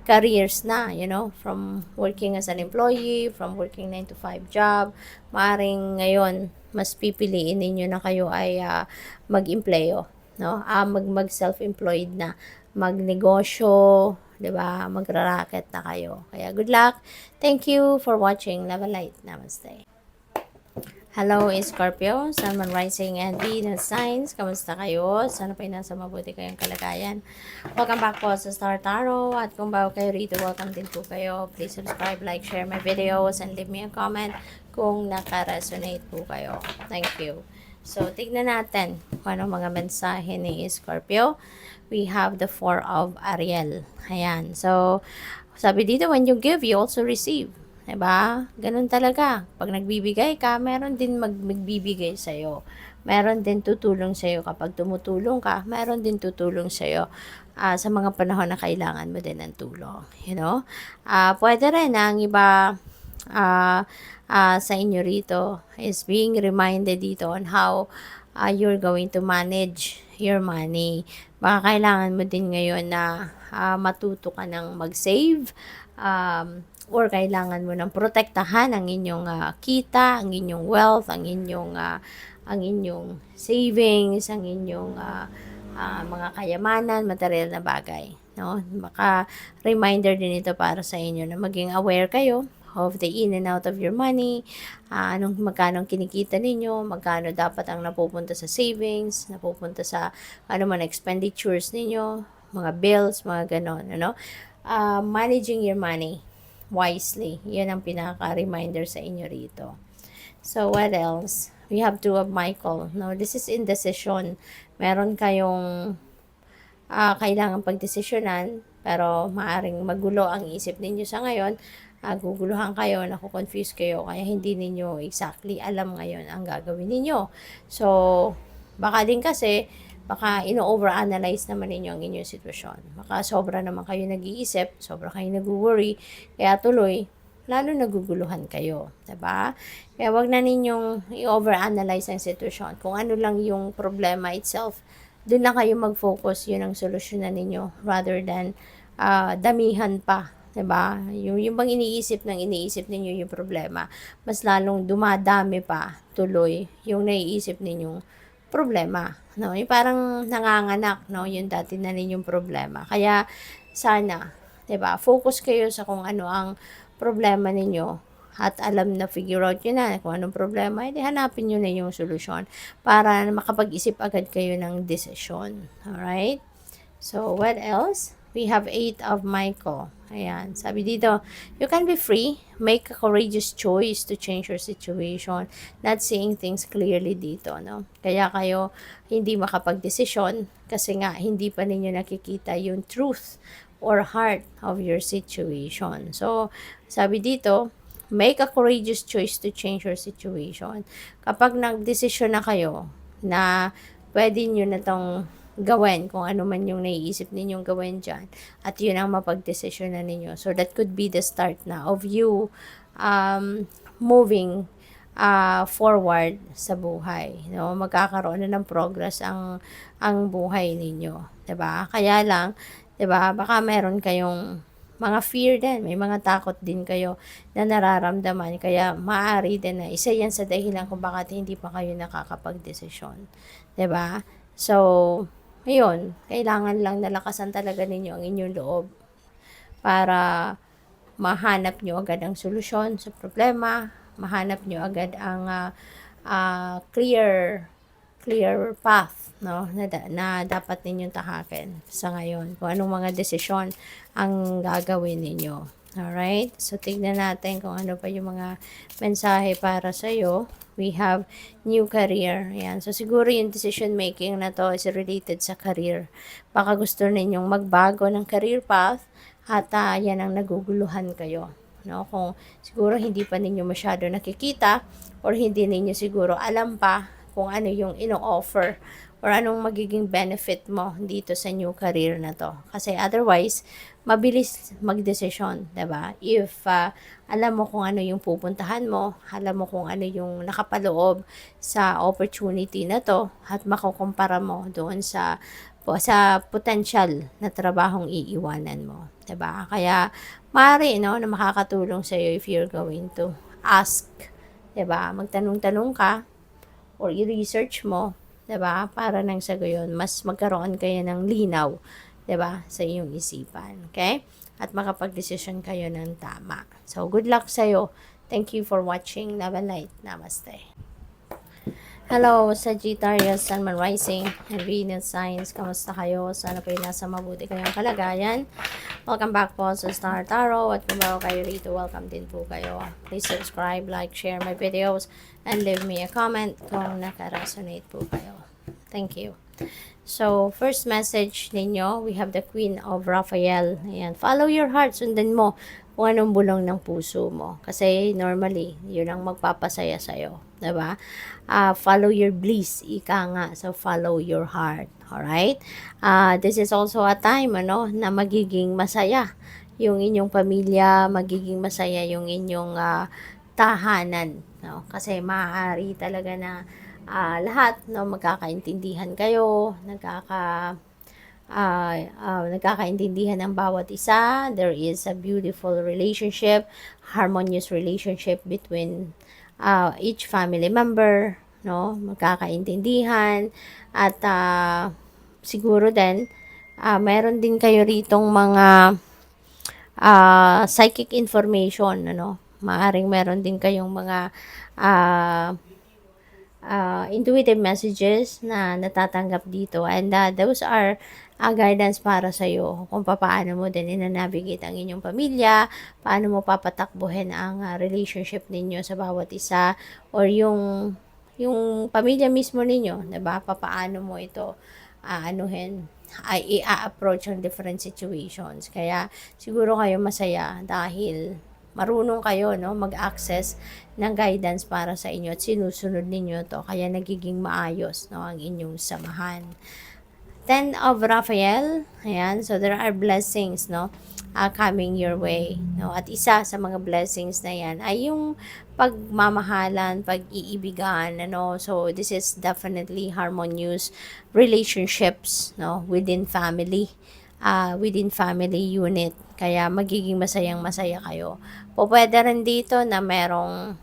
careers na, from working as an employee, from working 9 to 5 job. Maaring ngayon, mas pipiliin ninyo na kayo ay mag-empleyo, no? Mag self-employed na, magnegosyo, 'di ba? Magra-racket na kayo. Kaya good luck. Thank you for watching. Love and light. Namaste. Hello, Scorpio, Sun, Moon, Rising, and Venus signs. Kamusta kayo? Sana po'y nasa mabuti kayong kalagayan. Welcome back po sa Star Tarot. At kung bago kayo rito, welcome din po kayo. Please subscribe, like, share my videos, and leave me a comment kung naka-resonate po kayo. Thank you. So, tignan natin kung ano mga mensahe ni Scorpio. We have the Four of Ariel. Ayan. So, sabi dito, when you give, you also receive. Diba? Ganun talaga. Pag nagbibigay ka, meron din magbibigay sa'yo. Meron din tutulong sa'yo. Kapag tumutulong ka, meron din tutulong sa'yo sa mga panahon na kailangan mo din ng tulong. Pwede rin ang iba sa inyo rito is being reminded dito on how you're going to manage your money. Baka kailangan mo din ngayon na matuto ka ng mag-save, or kailangan mo ng protektahan ang inyong kita, ang inyong wealth, ang inyong savings, ang inyong mga kayamanan, material na bagay, no? Baka reminder din ito para sa inyo na maging aware kayo of the in and out of your money, magkano kinikita ninyo, magkano dapat ang napupunta sa savings, napupunta sa expenditures ninyo, mga bills, mga ganon, managing your money wisely. Yan ang pinaka-reminder sa inyo rito. So, what else? We have Two of Michael. No, this is indecision. Meron kayong kailangan pagdesisyonan, pero maaring magulo ang isip ninyo sa ngayon. Guguluhan kayo, naku-confuse kayo, kaya hindi ninyo exactly alam ngayon ang gagawin ninyo. So, baka din kasi, baka ino-overanalyze naman ninyo ang inyong sitwasyon. Baka sobra naman kayo nag-iisip, sobra kayo nag-worry, kaya tuloy, lalo naguguluhan kayo. Diba? Kaya wag na ninyong i-overanalyze ang sitwasyon. Kung ano lang yung problema itself, doon lang kayo mag-focus, yun ang solusyonan ninyo, rather than damihan pa. Diba? Yung bang iniisip ninyo yung problema, mas lalong dumadami pa tuloy yung naiisip ninyong problema, no? Yung parang nanganganak, no? Yung dati na ninyong problema. Kaya sana, 'di ba? Focus kayo sa kung ano ang problema ninyo at alam na figure out nyo na kung anong problema, edi hanapin nyo na yung solusyon para makapag-isip agad kayo ng desisyon. Alright? So, what else? we have 8 of Michael. Ayan, sabi dito, you can be free, make a courageous choice to change your situation. Not seeing things clearly dito, no? Kaya kayo hindi makapag-desisyon kasi nga hindi pa ninyo nakikita yung truth or heart of your situation. So, sabi dito, make a courageous choice to change your situation. Kapag nagdesisyon na kayo na pwede nyo na tong gawin kung ano man yung naiisip ninyong gawin dyan at yun ang mapagdesisyon na ninyo. So, that could be the start na of you moving forward sa buhay. No? Magkakaroon na ng progress ang buhay ninyo. 'Di ba? Kaya lang, 'di ba? Baka meron kayong mga fear din, may mga takot din kayo na nararamdaman. Kaya maaari din na isa yan sa dahilan kung bakit hindi pa kayo nakakapagdesisyon. 'Di ba? So, ayun, kailangan lang nalakasan talaga ninyo ang inyong loob para mahanap nyo agad ang solusyon sa problema, mahanap nyo agad ang clear path, no, na dapat ninyong tahakin sa ngayon. Kung anong mga desisyon ang gagawin ninyo. Alright? So, tignan natin kung ano pa yung mga mensahe para sa'yo. We have new career. Ayan. So, siguro yung decision making na to is related sa career. Baka gusto ninyong magbago ng career path at yan ang naguguluhan kayo. No? Kung siguro hindi pa ninyo masyado nakikita or hindi ninyo siguro alam pa kung ano yung ino-offer or anong magiging benefit mo dito sa new career na to. Kasi otherwise, mabilis magdesisyon, 'di ba? If alam mo kung ano yung pupuntahan mo, alam mo kung ano yung nakapaloob sa opportunity na to at makukumpara mo doon sa potential na trabahong iiwanan mo, 'di ba? Kaya maaari no na makakatulong sa iyo if you're going to ask, 'di ba? Magtanong-tanong ka or i-research mo, 'di ba? Para nang sa gayon mas magkaroon kayo ng linaw, 'di ba? Sa iyong isipan, okay? At makapagdesisyon kayo ng tama. So, good luck sa iyo. Thank you for watching. Love and light. Namaste. Hello, Sagittarius, Sun, Moon, Rising, and Venus signs. Kamusta kayo? Sana po nasa mabuti kayong kalagayan. Welcome back po sa Star Tarot. At kung bago kayo rito, welcome din po kayo. Please subscribe, like, share my videos, and leave me a comment kung naka-resonate po kayo. Thank you. So, first message ninyo, we have the Queen of Raphael. Ayan, follow your heart. Sundan mo kung anong bulong ng puso mo. Kasi normally, yun ang magpapasaya sa'yo. Diba? Follow your bliss. Ika nga. So, follow your heart. Alright? This is also a time, na magiging masaya yung inyong pamilya, magiging masaya yung inyong tahanan. No? Kasi maaari talaga na lahat magkakaintindihan kayo, nagkakaintindihan ng bawat isa. There is a beautiful relationship, harmonious relationship between each family member, no? Magkakaintindihan at siguro din meron din kayo ritong mga psychic information, Maaring meron din kayong mga intuitive messages na natatanggap dito, and those are guidance para sa iyo kung paano mo din ina-navigate ang inyong pamilya, paano mo papatakbuhin ang relationship ninyo sa bawat isa or yung pamilya mismo ninyo, 'di ba? Paano mo ito i-approach ang different situations. Kaya siguro kayo masaya dahil marunong kayo mag-access ng guidance para sa inyo at sinusunod ninyo to, kaya nagiging maayos ang inyong samahan. 10 of Raphael, ayan, so there are blessings coming your way, at isa sa mga blessings na yan ay yung pagmamahalan, pag-iibigan, so this is definitely harmonious relationships within family unit. Kaya magiging masayang-masaya kayo. Pwede rin dito na merong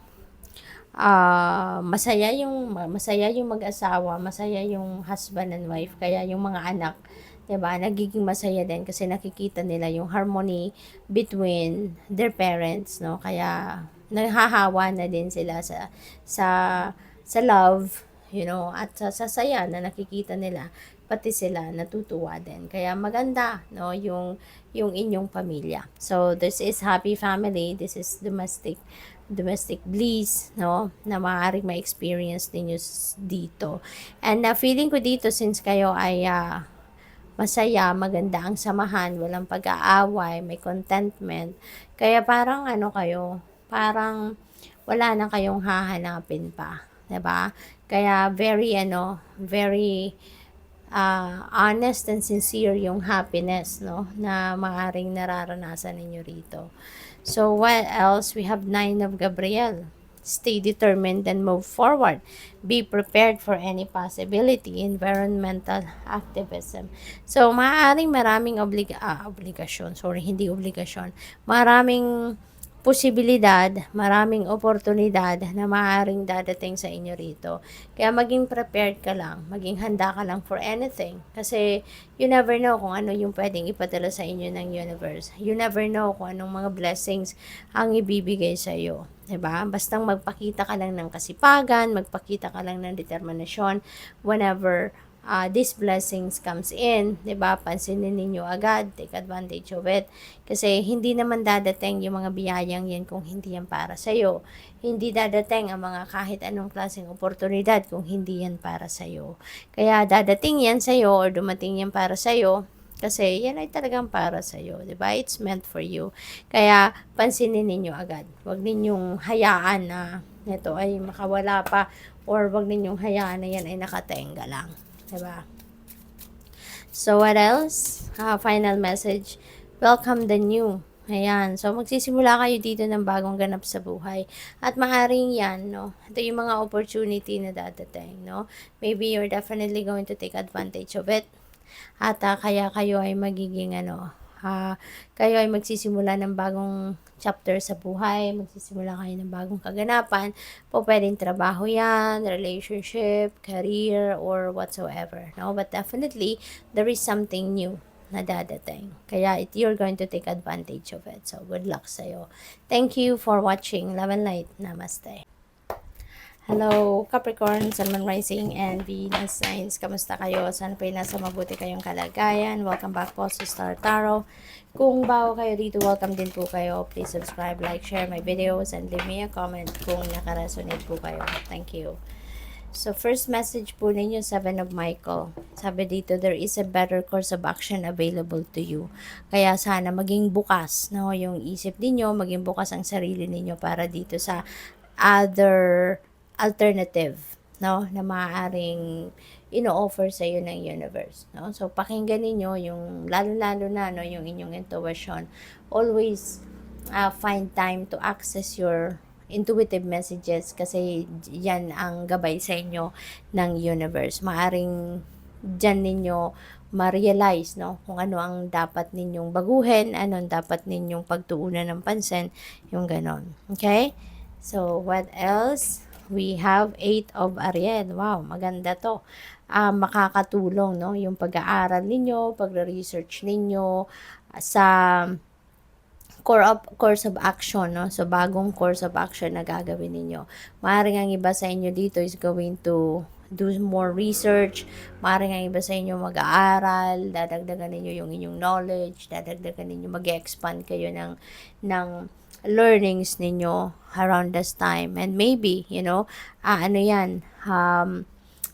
masaya yung mag-asawa, masaya yung husband and wife, kaya yung mga anak, 'di ba, nagiging masaya din kasi nakikita nila yung harmony between their parents, Kaya naghahawa na din sila sa love, at sa saya na nakikita nila, pati sila natutuwa din. Kaya maganda, no, yung inyong pamilya. So, this is happy family, this is domestic bliss, no, na maaaring ma-experience ninyo dito. And feeling ko dito, since kayo ay masaya, maganda ang samahan, walang pag-aaway, may contentment. Kaya parang kayo, parang wala na kayong hahanapin pa, 'di ba? Kaya very honest and sincere yung happiness, no, na maaring nararanasan ninyo rito. So what else? We have 9 of Gabriel. Stay determined and move forward. Be prepared for any possibility. Environmental activism. So, maraming obligasyon. Sorry, hindi obligasyon. Maraming posibilidad, maraming oportunidad na maaaring dadating sa inyo rito. Kaya maging prepared ka lang, maging handa ka lang for anything. Kasi you never know kung ano yung pwedeng ipadala sa inyo ng universe. You never know kung anong mga blessings ang ibibigay sa iyo. Diba? Bastang magpakita ka lang ng kasipagan, magpakita ka lang ng determinasyon whenever these blessings comes in, 'di ba? Pansinin ninyo agad, take advantage of it. Kasi hindi naman dadating yung mga biyayang 'yan kung hindi yan para sa iyo. Hindi dadating ang mga kahit anong klaseng oportunidad kung hindi yan para sa iyo. Kaya dadating yan sa iyo or dumating yan para sa iyo kasi yan ay talagang para sa iyo, 'di ba? It's meant for you. Kaya pansinin ninyo agad. Huwag ninyong hayaan na ito ay makawala pa or huwag ninyong hayaan na yan ay nakatenga lang. Diba? So, what else? Final message. Welcome the new. Ayan. So, magsisimula kayo dito ng bagong ganap sa buhay. At maaring yan, no? Ito yung mga opportunity na dadating, no? Maybe you're definitely going to take advantage of it. At kaya kayo ay magiging, kayo ay magsisimula ng bagong chapter sa buhay, magsisimula kayo ng bagong kaganapan, po pwedeng trabaho yan, relationship, career, or whatsoever, no? But definitely, there is something new na dadating. Kaya you're going to take advantage of it. So, good luck sa'yo. Thank you for watching. Love and light. Namaste. Hello, Capricorn, Sun, Moon, Rising, and Venus signs. Kamusta kayo? Sana po nasa mabuti kayong kalagayan. Welcome back po sa Star Tarot. Kung bago kayo dito, welcome din po kayo. Please subscribe, like, share my videos, and leave me a comment kung nakaresonate po kayo. Thank you. So, first message po ninyo, 7 of Michael. Sabi dito, there is a better course of action available to you. Kaya sana maging bukas, no? Yung isip niyo, maging bukas ang sarili niyo para dito sa other alternative, no, na maaaring ino-offer sa iyo ng universe, no? So pakinggan niyo yung lalo-lalo na, no, yung inyong intuition. Always find time to access your intuitive messages kasi yan ang gabay sa inyo ng universe. Maaring diyan ninyo ma-realize, no, kung ano ang dapat ninyong baguhin, ano ang dapat ninyong pagtuunan ng pansin, yung ganon. Okay? So, what else? We have 8 of Ariel. Wow, maganda to. Makakatulong, no, yung pag-aaral ninyo, pagre-research ninyo sa course of action, no? So, bagong course of action na gagawin ninyo. Maaaring ang iba sa inyo dito is going to do more research. Maaaring ang iba sa inyo mag-aaral, dadagdagan ninyo yung inyong knowledge, dadagdagan ninyo, mag-expand kayo ng learnings ninyo around this time. And maybe, yan,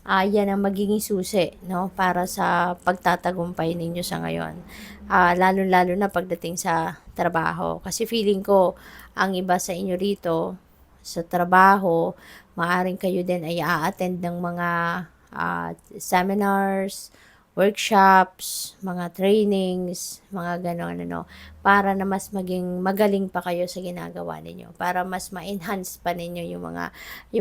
yan ang magiging susi, no, para sa pagtatagumpay ninyo sa ngayon. Lalo-lalo na pagdating sa trabaho. Kasi feeling ko, ang iba sa inyo rito, sa trabaho, maaring kayo din ay a-attend ng mga seminars, workshops, mga trainings, mga ganon, para na mas maging magaling pa kayo sa ginagawa ninyo, para mas ma-enhance pa ninyo yung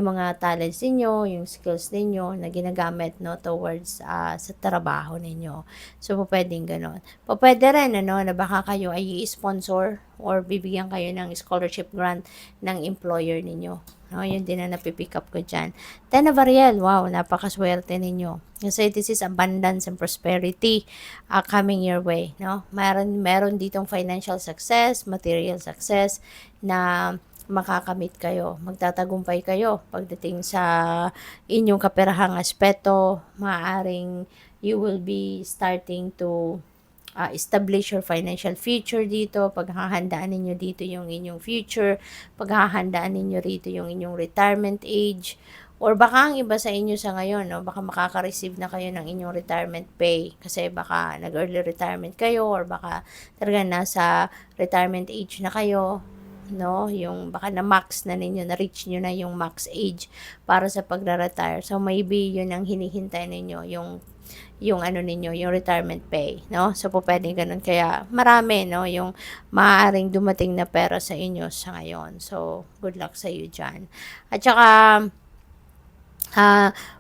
mga talents ninyo, yung skills ninyo na ginagamit, no, towards sa trabaho ninyo. So, pwedeng ganon. Pwede rin, na baka kayo ay i-sponsor or bibigyan kayo ng scholarship grant ng employer ninyo. No, yun din na napipick up ko dyan. 10 of Ariel, wow, napakaswerte ninyo. Kasi this is abundance and prosperity coming your way, no? Meron ditong financial success, material success na makakamit kayo. Magtatagumpay kayo pagdating sa inyong kaperahang aspeto. Maaaring you will be starting to establish your financial future dito, paghahandaan ninyo dito yung inyong future, paghahandaan ninyo rito yung inyong retirement age, or baka ang iba sa inyo sa ngayon, no, baka makaka-receive na kayo ng inyong retirement pay kasi baka nag-early retirement kayo or baka talaga nasa retirement age na kayo, no, yung baka na max na ninyo, na reach nyo na yung max age para sa pagre-retire. So maybe yun ang hinihintay ninyo, yung ano ninyo, yung retirement pay, no? So, po pwedeng ganun. Kaya, marami, no? Yung maaaring dumating na pera sa inyo sa ngayon. So, good luck sa iyo dyan. At saka,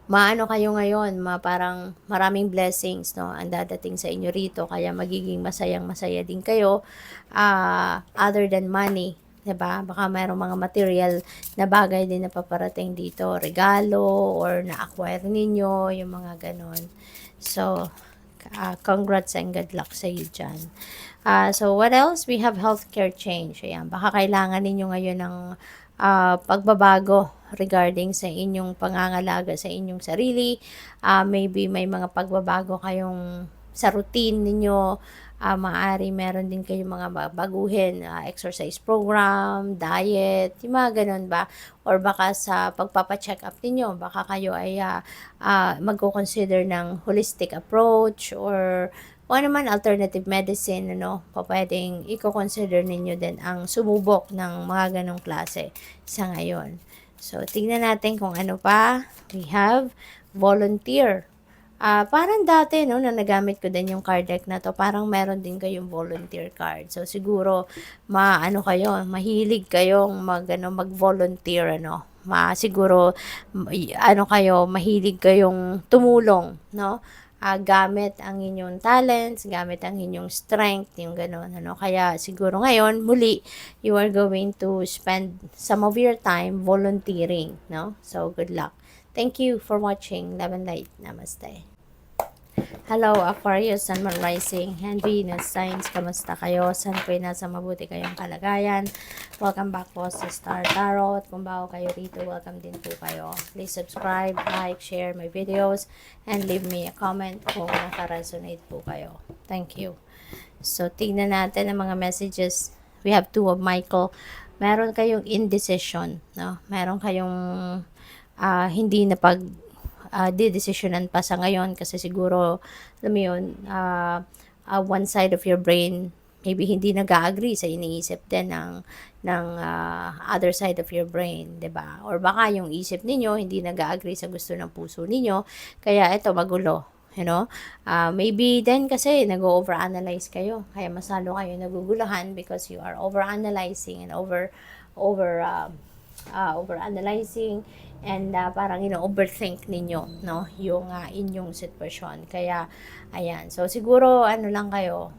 maano kayo ngayon, parang maraming blessings, no? Ang dadating sa inyo rito. Kaya, magiging masayang-masaya din kayo. Other than money, diba? Baka mayroong mga material na bagay din na paparating dito. Regalo, or na-acquire ninyo, yung mga ganon. So, congrats and good luck sa iyo dyan. So, what else? We have healthcare change. Ayan, baka kailangan ninyo ngayon ng pagbabago regarding sa inyong pangangalaga sa inyong sarili. Maybe may mga pagbabago kayong sa routine ninyo. Maaari meron din kayong mga baguhin, exercise program, diet, yung mga ganun ba? Or baka sa pagpapacheck up ninyo, baka kayo ay magko-consider ng holistic approach or kung ano man alternative medicine, ano, pwedeng i-consider ninyo din ang sumubok ng mga ganong klase sa ngayon. So, tingnan natin kung ano pa. We have volunteer. Parang dati, no, na nagamit ko din yung card deck na to, parang meron din kayong volunteer card. So, siguro, mahilig kayong mag-volunteer, ano. Siguro, kayo, mahilig kayong tumulong, no. Gamit ang inyong talents, gamit ang inyong strength, yung gano'n, ano. Kaya, siguro ngayon, muli, you are going to spend some of your time volunteering, no. So, good luck. Thank you for watching. Love and light. Namaste. Hello, Aquarius, Sun, Moon, Rising, and Venus signs. Kamusta kayo? San po nasa mabuti kayong kalagayan? Welcome back po sa Star Tarot. Kung bago kayo rito, welcome din po kayo. Please subscribe, like, share my videos, and leave me a comment kung naka-resonate po kayo. Thank you. So, tingnan natin ang mga messages. We have two of Michael. Meron kayong indecision, no? Meron kayong hindi na didesisyonan pa sa ngayon kasi siguro, alam mo yun, one side of your brain maybe hindi nag-agree sa iniisip din ng other side of your brain, 'di ba? Or baka yung isip ninyo hindi nag-agree sa gusto ng puso ninyo, kaya ito magulo, you know? Maybe then kasi nag-overanalyze kayo, kaya mas lalo kayo naguguluhan because you are overanalyzing and overanalyzing and parang overthink ninyo, no, yung inyong sitwasyon. Kaya ayan, so siguro lang kayo,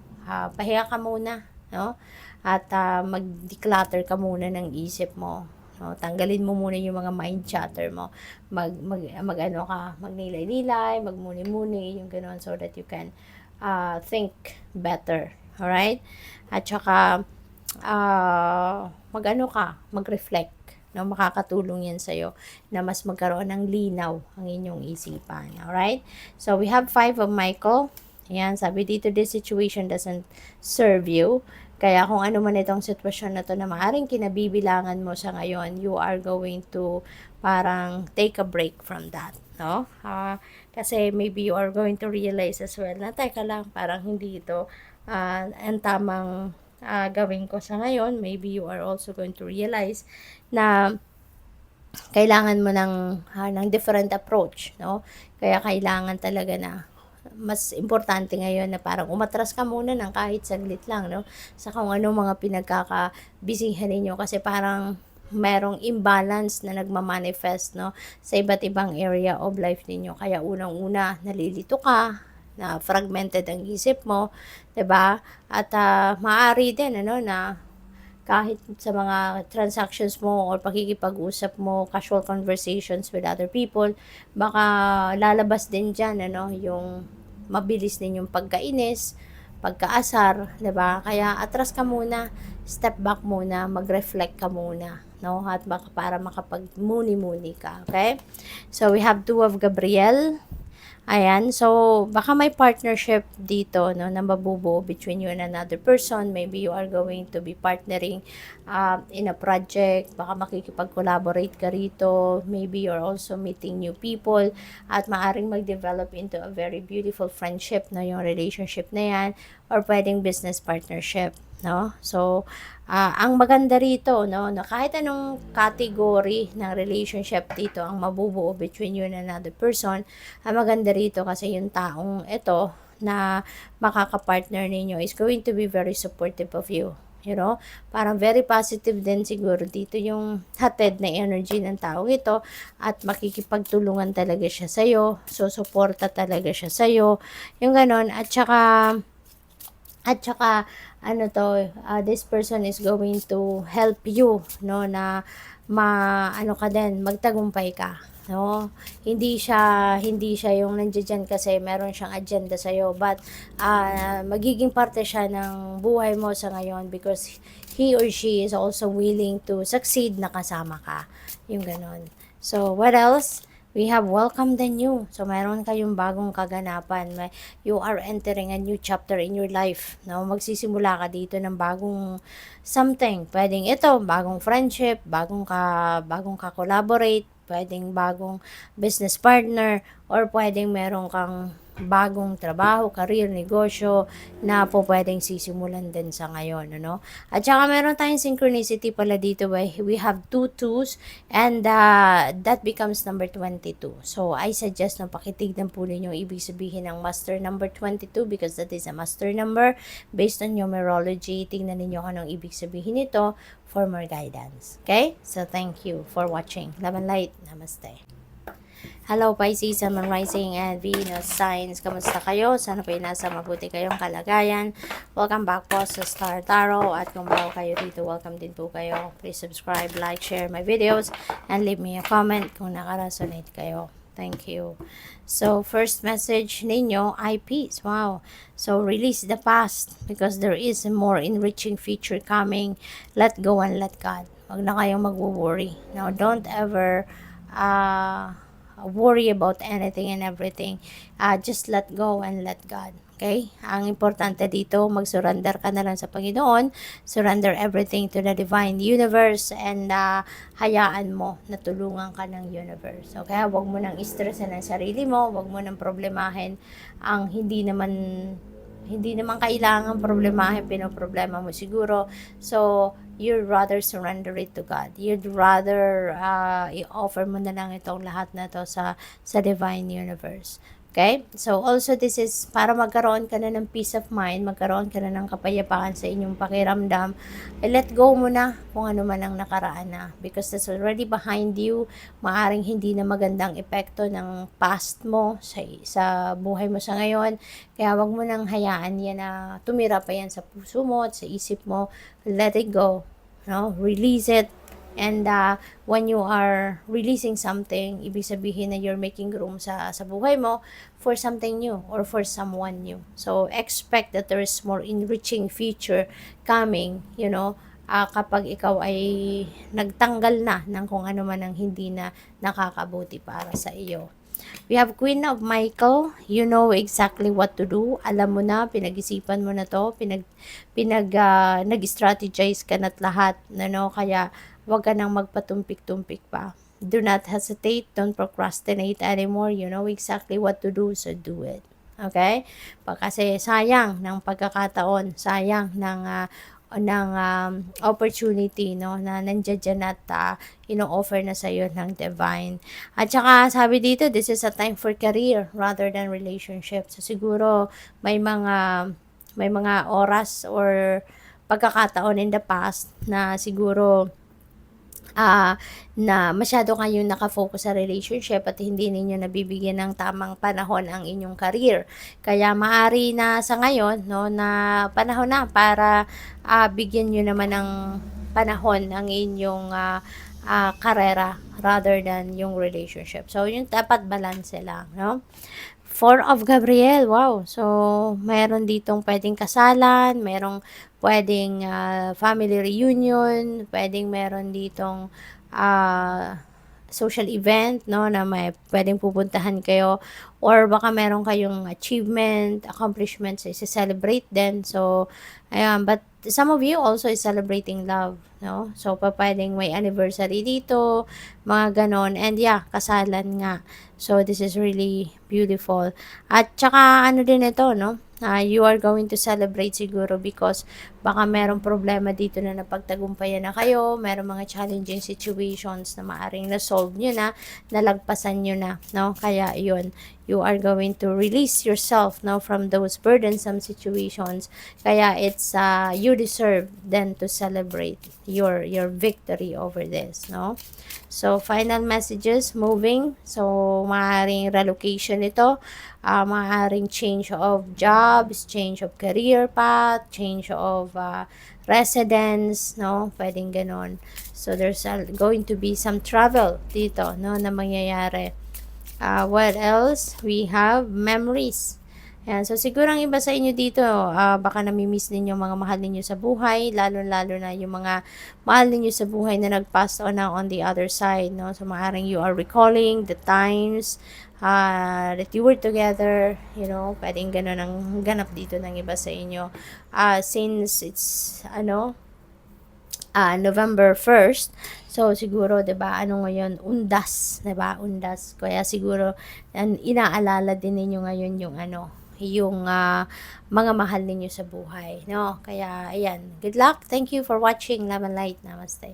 pahinga ka muna, no, at mag-declutter ka muna ng isip mo, no? Tanggalin mo muna yung mga mind chatter mo, magnilay-nilay, magmuni-muni, yung gano'n, so that you can think better, alright? At saka mag-reflect, no, makakatulong yan sa'yo na mas magkaroon ng linaw ang inyong isipan. Alright? So, we have 5 of Michael. Ayan, sabi dito, this situation doesn't serve you. Kaya kung ano man itong sitwasyon na to na maaaring kinabibilangan mo sa ngayon, you are going to parang take a break from that. No? Kasi maybe you are going to realize as well na teka lang, parang hindi ito ang tamang gawin ko sa ngayon. Maybe you are also going to realize na kailangan mo ng different approach, no? Kaya kailangan talaga na mas importante ngayon na parang umatras ka muna ng kahit saglit lang, no? Sa kung ano mga pinagkakabisihan ninyo kasi parang merong imbalance na nagmamanifest, no, sa iba't ibang area of life ninyo. Kaya unang-una, nalilito ka, na fragmented ang isip mo, 'di ba? At maaari din na kahit sa mga transactions mo or pakikipag-usap mo, casual conversations with other people, baka lalabas din dyan, yung mabilis din yung pagkainis, pagkaasar, 'di ba? Kaya atras ka muna, step back muna, mag-reflect ka muna, no? At para makapagmuni-muni ka, okay? So, we have 2 of Gabriel. Ayan, so baka may partnership dito, no, na mabubuo between you and another person. Maybe you are going to be partnering in a project, baka makikipag-collaborate ka rito. Maybe you're also meeting new people at maaring mag-develop into a very beautiful friendship, no, yung relationship na yan, or pwedeng business partnership, no? So, ang maganda rito, no, na kahit anong category ng relationship dito ang mabubuo between you and another person, ang maganda rito kasi yung taong ito na makaka-partner ninyo is going to be very supportive of you. You know, parang very positive din siguro dito yung hatid na energy ng taong ito at makikipagtulungan talaga siya sa'yo. So, suporta talaga siya sa'yo. Yung ganon. At saka, ano to, this person is going to help you, no, na ano ka din, magtagumpay ka. No, hindi siya yung nandiyan kasi meron siyang agenda sa iyo, but magiging parte siya ng buhay mo sa ngayon because he or she is also willing to succeed na kasama ka, yung ganon. So what else? We have welcome the new. So, mayroon kayong bagong kaganapan. You are entering a new chapter in your life. No? Magsisimula ka dito ng bagong something. Pwedeng ito, bagong friendship, bagong ka-collaborate, pwedeng bagong business partner, or pwedeng meron kang bagong trabaho, career, negosyo na po pwedeng sisimulan din sa ngayon, ano? At saka meron tayong synchronicity pala dito, we have 2 twos and that becomes number 22. So, I suggest na pakitignan po ninyo ibig sabihin ng master number 22 because that is a master number based on numerology. Tingnan ninyo kung anong ibig sabihin nito for more guidance. Okay? So, thank you for watching. Love and light. Namaste. Hello Pisces, Sun, Moon, Rising, and Venus signs. Kamusta kayo? Sana po nasa mabuti kayong kalagayan. Welcome back po sa Star Tarot. At kung bago kayo dito, welcome din po kayo. Please subscribe, like, share my videos, and leave me a comment kung nakaresonate kayo. Thank you. So, first message ninyo ay peace. Wow. So, release the past because there is a more enriching future coming. Let go and let God. Huwag na kayong mag-worry. Now, don't ever worry about anything and everything. Just let go and let God. Okay? Ang importante dito, mag-surrender ka na lang sa Panginoon. Surrender everything to the divine universe and hayaan mo na tulungan ka ng universe. Okay? Huwag mo nang stressin ang sarili mo. Huwag mo nang problemahin ang hindi naman kailangan problemahin, pinoproblema mo siguro. So, you'd rather surrender it to God. You'd rather i-offer mo na lang itong lahat na to sa divine universe. Okay? So, also this is para magkaroon ka na ng peace of mind, magkaroon ka na ng kapayapaan sa inyong pakiramdam. Let go mo na kung ano man ang nakaraan na. Because that's already behind you. Maaring hindi na magandang epekto ng past mo sa buhay mo sa ngayon. Kaya wag mo nang hayaan yan na tumira pa yan sa puso mo at sa isip mo. Let it go. No? Release it. And when you are releasing something, ibig sabihin na you're making room sa buhay mo for something new or for someone new. So, expect that there is more enriching future coming, you know, kapag ikaw ay nagtanggal na ng kung ano man ang hindi na nakakabuti para sa iyo. We have Queen of Michael. You know exactly what to do. Alam mo na, pinag-isipan mo na to, nag-strategize ka na't lahat, no? Kaya, huwag ka nang magpatumpik-tumpik pa. Do not hesitate. Don't procrastinate anymore. You know exactly what to do, so do it. Okay? Kasi sayang ng pagkakataon, sayang ng opportunity, no, na nandiyan at ino-offer na sa iyo ng divine. At saka sabi dito, this is a time for career rather than relationship. So siguro may mga oras or pagkakataon in the past na siguro na masyado kayong nakafocus sa relationship at hindi ninyo nabibigyan ng tamang panahon ang inyong career. Kaya maari na sa ngayon, no, na panahon na para bigyan nyo naman ng panahon ang inyong karera rather than yung relationship. So, yung dapat balance lang, no? Four of Gabriel, wow. So, meron ditong puwedeng kasalan, merong puwedeng, family reunion, puwedeng meron ditong, social event 'no, na may puwedeng pupuntahan kayo or baka meron kayong achievement, accomplishments ise-celebrate din. So, ayan, but some of you also is celebrating love 'no. So, pupuwedeng may anniversary dito, mga gano'n and yeah, kasalan nga. So, this is really beautiful. At tsaka ano din ito 'no, you are going to celebrate siguro because baka merong problema dito na napagtagumpayan na kayo, merong mga challenging situations na maaaring na-solve niyo na, nalagpasan niyo na 'no. Kaya yun, you are going to release yourself 'no, from those burdensome situations. Kaya it's, you deserve then to celebrate your victory over this 'no. So, final messages, moving. So, maaaring relocation ito, maaaring change of jobs, change of career path, change of residence, no? Pwedeng ganon. So, there's going to be some travel dito, no, na mangyayari. What else? We have memories. Ayan, so siguro ang iba sa inyo dito, baka nami-miss ninyo mga mahal ninyo sa buhay, lalo-lalo na yung mga mahal ninyo sa buhay na nag-pass on na on the other side, no? So maaaring you are recalling the times that you were together, you know, pwedeng ganun ang ganap dito ng iba sa inyo. Since it's, November 1st. So, siguro, 'di ba, ano ngayon, undas, 'di ba? Undas. Kaya siguro, inaalala din ninyo ngayon yung yung mga mahal ninyo sa buhay, no? Kaya, ayan. Good luck. Thank you for watching Lemon Light. Namaste.